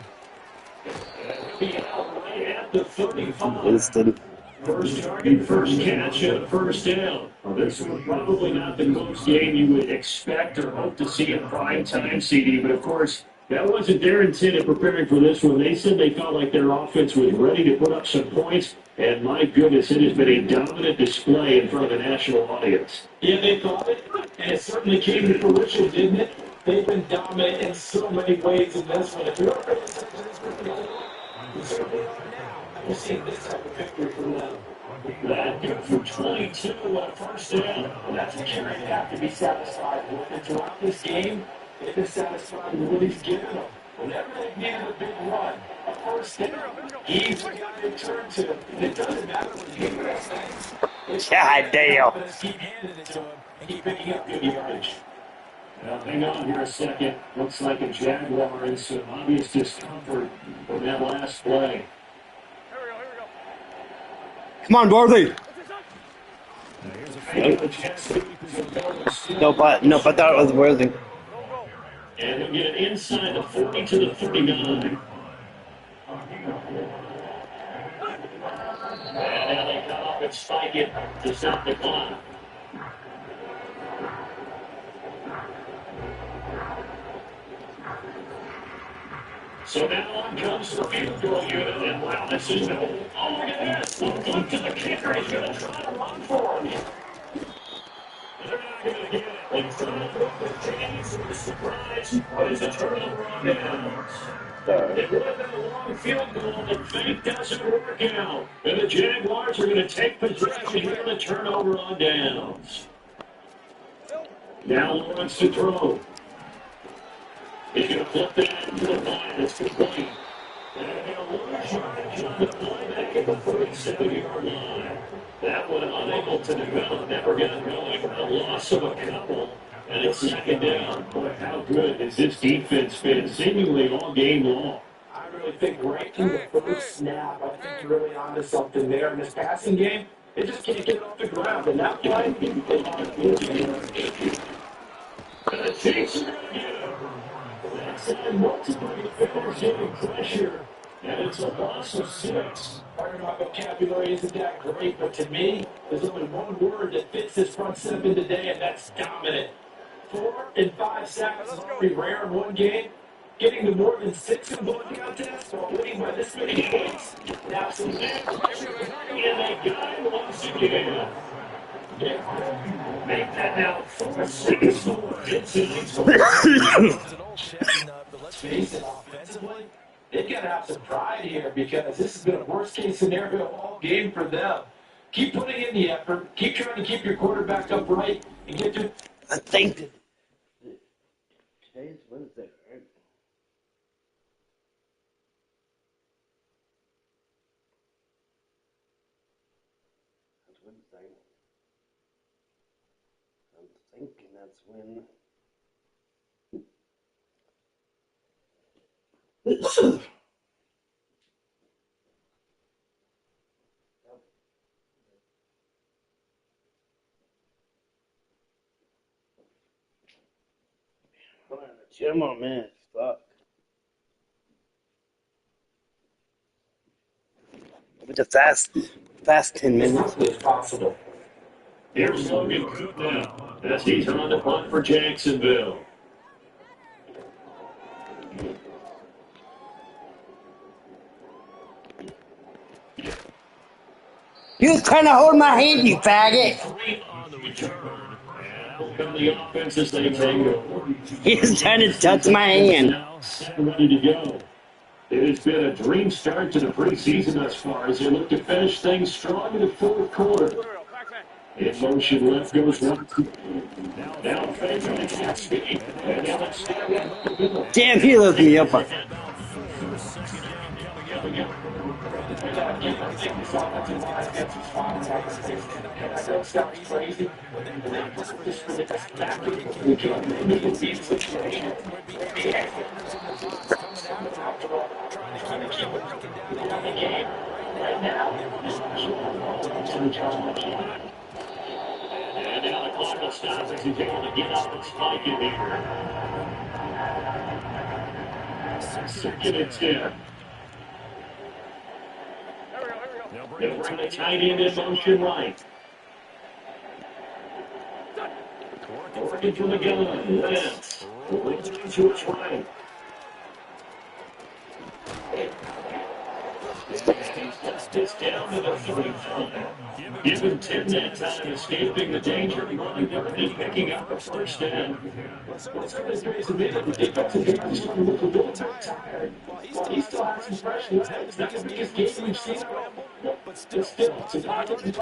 S4: Be out right at the 35.
S1: Winston.
S4: First target, first catch, and a first down. Well, this was probably not the close game you would expect or hope to see in prime time, CD, but of course, that wasn't their intent in preparing for this one. They said they felt like their offense was ready to put up some points, and my goodness, it has been a dominant display in front of a national audience.
S5: Yeah, they thought it, and it certainly came to fruition, didn't it? They've been dominant in so many ways in this one. If you're paying attention to this one, you certainly are now. We're seeing this type of victory from them.
S4: That good for 22 on first down.
S5: And that's a carry they have to be satisfied with. And throughout this game, they've been satisfied with what he's given them. Whenever they've needed a big run, a first down, he's the guy to turn to. And it doesn't matter what he does.
S1: God damn.
S5: Keep handing it to him and keep picking up good yardage.
S4: Now, hang on here a second. Looks like a Jaguar in some obvious discomfort from that last play.
S1: Come on, Worthy. Nope, I thought it was Worthy.
S4: And we get it inside the 40 to the 39. and spike it to stop the clock. So now on comes the field goal unit, and wow, this is no. Oh, look at this! Look to the kicker, he's going to try to run for him. They're not going to get it. And trying to throw the chains for the surprise, but it's a turnover on downs. It would have been a long field goal, but fake doesn't work out. And the Jaguars are going to take possession here on the turnover on downs. Now Lawrence to throw. He's going to flip that into the line. It's complete. And they'll lose yardage on the play back at the 37-yard line. That one unable to develop, never got going. A loss of a couple, and it's second down. Boy, how good has this defense been seemingly all game long?
S5: I really think right from the first snap, I think you're really onto something there in this passing game. They just can't get off the ground, and that play, they want to be
S4: And the Chiefs are going to get him. Backside multiple defenders getting pressure, and it's a loss of 6.
S5: Part of my vocabulary isn't that great, but to me, there's only one word that fits this front seven today, and that's dominant. 4 and 5 sacks is already rare in one game. Getting to more than 6 in one contest while winning by this many points, absolutely.
S4: And they got him once again. Make that now 4-6.
S2: This is an old chestnut, but let's face it, offensively,
S5: They've got to have some pride here because this has been a worst-case scenario all game for them. Keep putting in the effort. Keep trying to keep your quarterback upright and get to.
S1: I think that today's Wednesday, right? That's Wednesday. I'm thinking that's when. I'm in the gym on a minute. Fuck. But the fast 10 minutes.
S5: As possible.
S4: Here's Logan Cook now, as he's on the punt for Jacksonville.
S1: You was trying to hold my hand, you faggot.
S4: 3 on the return. And out come the offense as they take over.
S1: He was trying to touch my hand.
S4: Now set and ready to go. It has been a dream start to the preseason thus far as they look to finish things strong in the fourth quarter. In motion, left goes one. Now fake on the speed. And now it's
S1: Damn, he looked me up.
S4: And now the clock will stop as he's able to get up and spike it here. Second and 10. They'll bring the tight end in motion right. Working from the gun, left. Leads to his right. It's down to the 35. Given 10 that time, escaping the danger of running up and picking up a first down. What's going to face a minute? The defensive guy is starting to look a little bit tired. He still has some fresh legs. It's not the biggest game we've seen. But still, it's a pocket and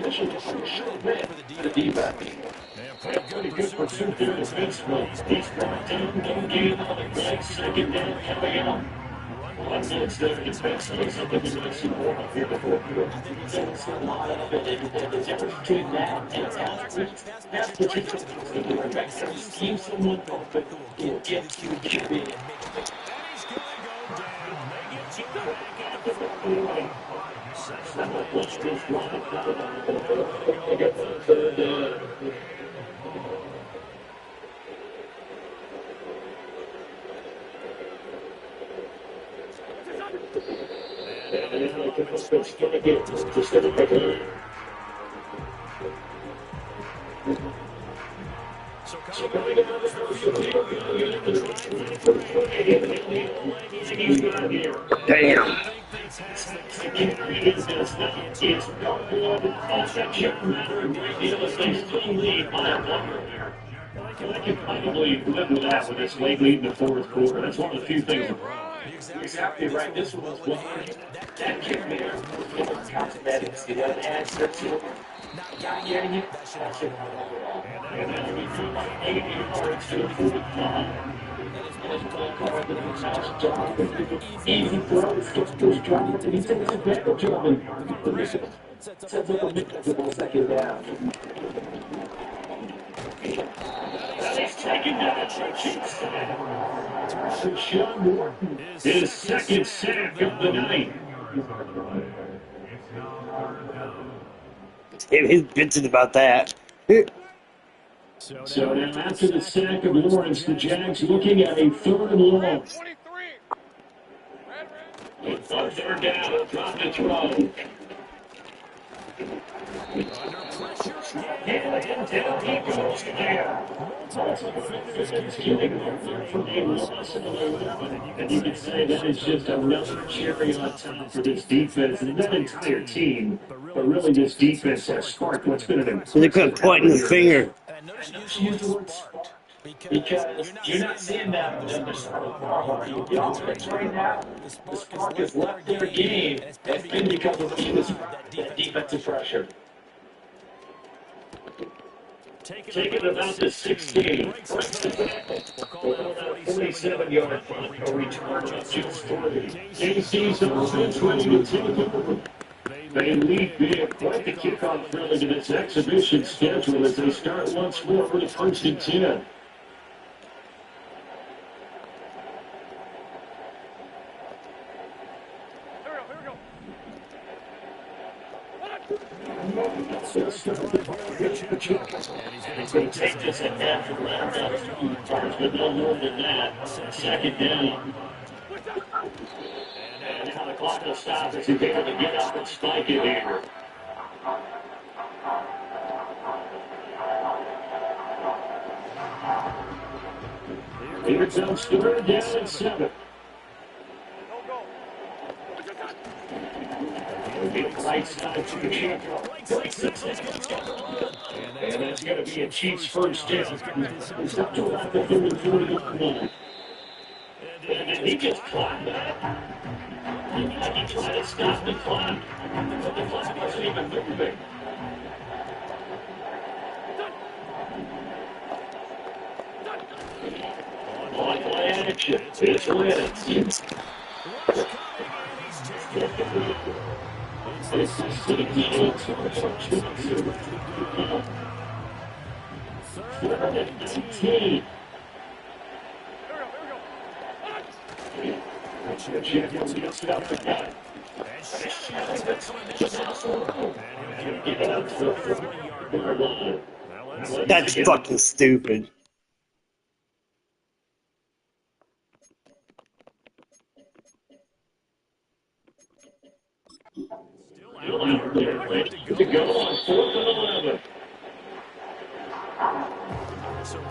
S4: mission to short bit for the defense. Pretty good pursuit there defensively. He's brought down, no gain on the right, second down coming out. Once it's there, defensively, something we've really seen more of here before. There's a lot of it, and the difference between that and that's particularly the scheme someone open will get to QB.
S2: So coming out of the field here, we are going to try fighting for the play. The leg is in here.
S1: Damn.
S2: I think this has the carry. It's not good. Offensive matter a great deal as they still lead by a number there.
S5: Well,
S2: I can probably live with that with this late lead in the fourth quarter. That's one of the few things.
S5: You're exactly right. This one was well in hand. That kick there was more cosmetic. The other hand, not getting it. That should have been home at all.
S2: And then we feel like 80 yards to the 45.
S5: That is what you call coverage job. Easy throws. Those dropping to these advantage of him. The mission sets up a manageable second down.
S2: He's taking that to Sean Morton. His second sack of the night.
S1: He's bitching about that.
S2: So now after the sack of Lawrence, the Jags looking at a third and long.
S7: 23.
S2: On third down, drop the throw.
S5: Under pressure
S2: And down he goes again. And you can say that is just another cherry on top for this defense and that entire team. But really, this defense has sparked what's been an
S1: So they couldn't point the finger.
S5: And notice you use the word sparked. Because you're not seeing that on the other side of the ball. The offense right now, the spark has left their game. It's been because of that defensive pressure.
S2: Taking about the 16. We'll call that 47-yard punt, a return of just 40. KC's offense ready to take over. They lead big, quite the kickoff really to this exhibition schedule as they start once more for the first and 10. He's going to take this at half and let him out but no more than that. Second down. And now the clock will stop as he's able to get up and spike it here. Here it comes third down and 7. Right side to the champ. And that's going to be a Chiefs first down. It's up to about the 40-yard line. And he just climbed that. He tried to stop the clock, but the clock wasn't even moving. On play action, it's Lance. This is the Chiefs. Third and 19.
S1: That's fucking stupid.
S2: To go on 4th and 11.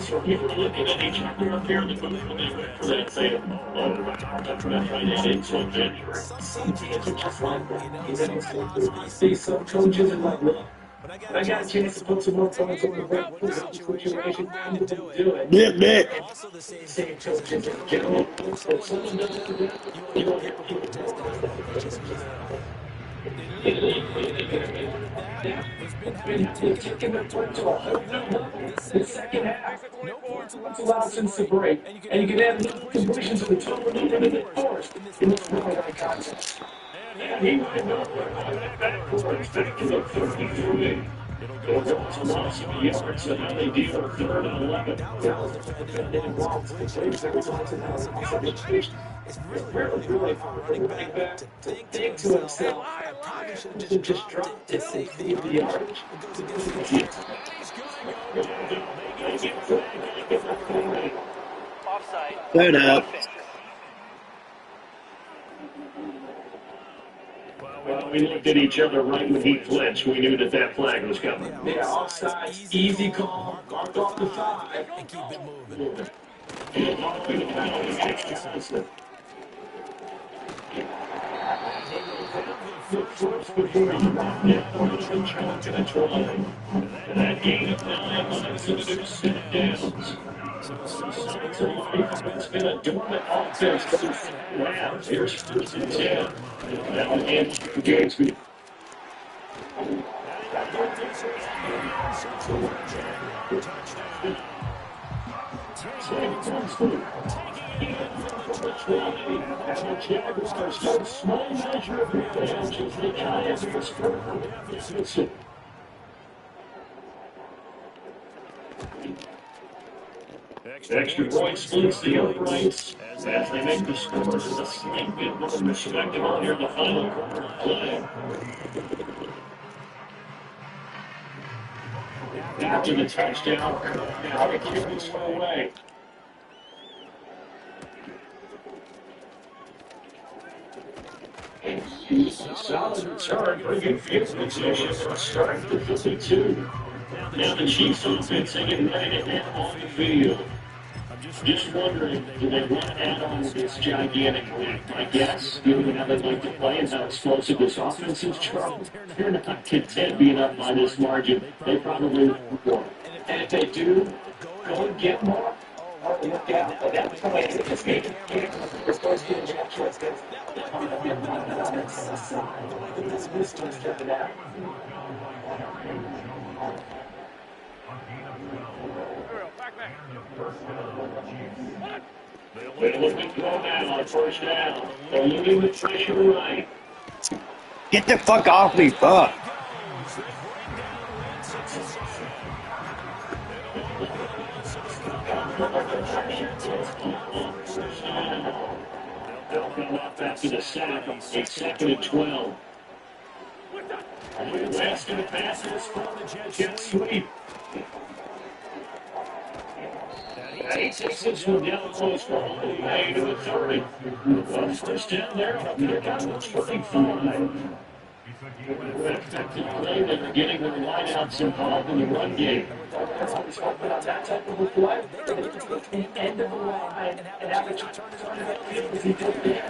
S2: So people are looking at each other up here in the movement for that same some teams are just like that. I see some coaches are like, look, I got a chance to put some more points on the board for that situation. I'm going to do it.
S1: Yeah.
S5: Also the
S2: Same coaches in general. If someone doesn't do that, you won't get people to test that. They've taken the point to a whole new level. The second half, no points allowed since the break, and you can add little completions of the total number in the fourth in this really high contest. And he went nowhere on that backwards back to the 33. It'll go to loss of yards, so now they deal with 3rd and 11. Dallas defended it well. The plays that resulted in it's really hard for a running back to think to himself, I probably should have just dropped it and leave the yardage.
S6: Offside.
S1: Third up.
S4: We looked at each other right when he flinched. We knew that flag was coming.
S5: Yeah, offsides, easy call, mark off the 5.
S2: And keep it moving. And he will have the first before he
S4: And that gain of 9 leads to the set downs.
S2: So it seems like
S4: It's been a dormant offense for the second half. Here's first and 10. Now again, Gansby. Small measure of advantage as they try as this deficit. Extra point splits the uprights as they make the scores a slight bit more respectable near the final quarter of play. After the touchdown, now the kick is away. Solid return, bringing field position from start to 52. Now the Chiefs offense getting ready to head on the field. Just wondering, do they want to add on to this gigantic win? I guess, given how they like to play and how explosive this offense is, Charles, they're not content being up by this margin. They probably want more. And if they do, go and get more. Oh, look out. At that point, it's just making we're supposed to be in jack choice because this one's jumping out. They're looking to go down on first down. They're looking with pressure right.
S1: Get the fuck off me, fuck.
S4: They'll come up after the sack. It's 2nd and 12. West going to pass this from the jet sweep. He takes this one down close for all the way to the 30. First down there, they're down to 25. Effective play, they were getting their lineouts involved in the run game. That's how it's happening on that type of a play. They get to the end of the line and have a turn on that field as he did there.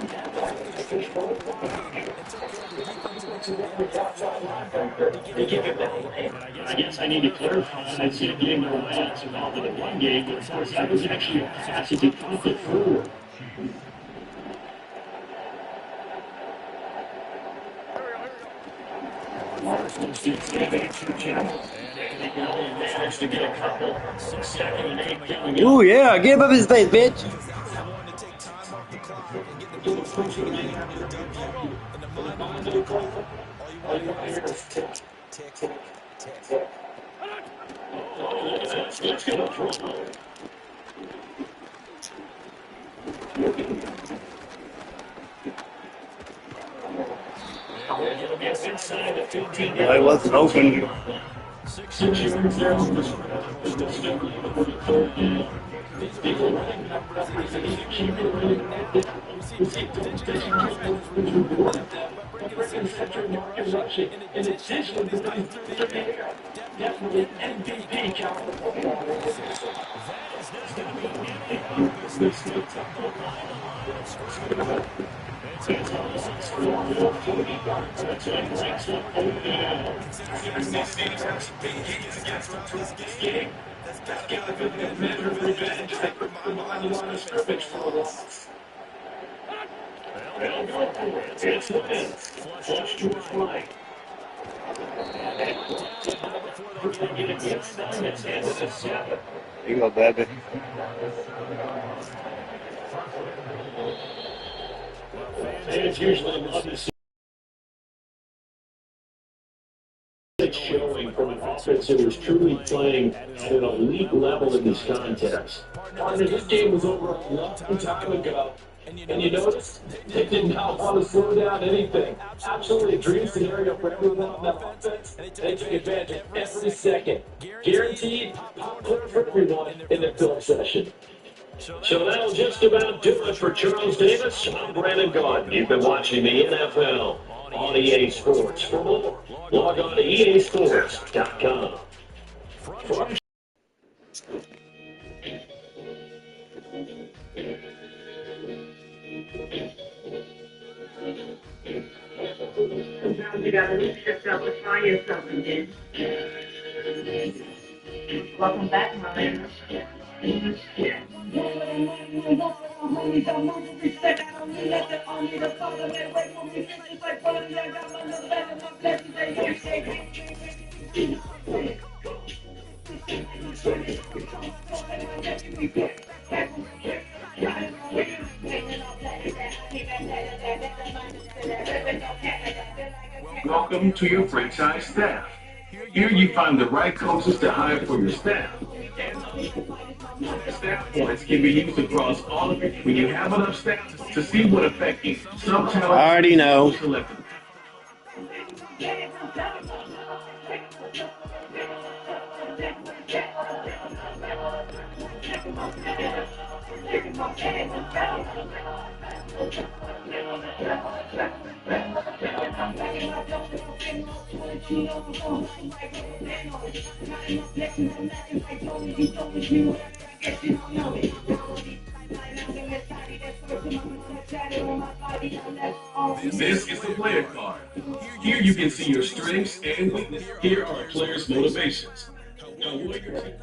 S4: I guess I need to clarify. I said getting their lineouts involved in the run game, but of course that was actually a pass as he caught it forward.
S1: Ooh, yeah, get him up his face, bitch. I wasn't open. You go, baby.
S4: Fans usually love to see it showing from an offense that was truly playing at an elite level in this contest. Partner, this game was over a long time ago. And you notice they did not want to slow down anything. Absolutely a dream scenario for everyone on that offense. They took advantage of every second. Guaranteed pop clear for everyone in the film session. So that'll just about do it for Charles Davis. I'm Brandon Gaudin. You've been watching the NFL on EA Sports. For more, log on to easports.com.
S10: Sometimes you gotta lose yourself to find yourself again. Welcome back, my man.
S4: Welcome to your franchise staff. Here you find the right coaches to hire for your staff. Staff points can be used across all of it when you have enough staff to see what effect some talent.
S1: I already know.
S4: This is the player card. Here you can see your strengths and weaknesses. Here are a player's motivations. Now, what your team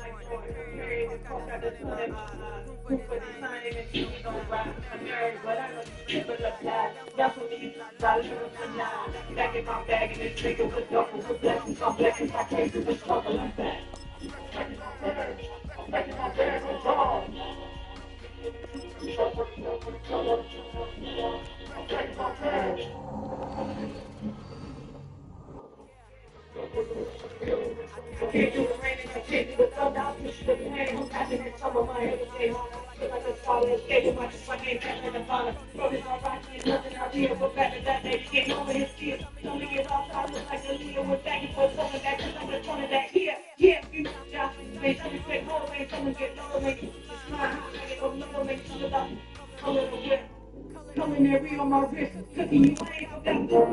S10: Coming there, read on my wrist, cooking you ain't no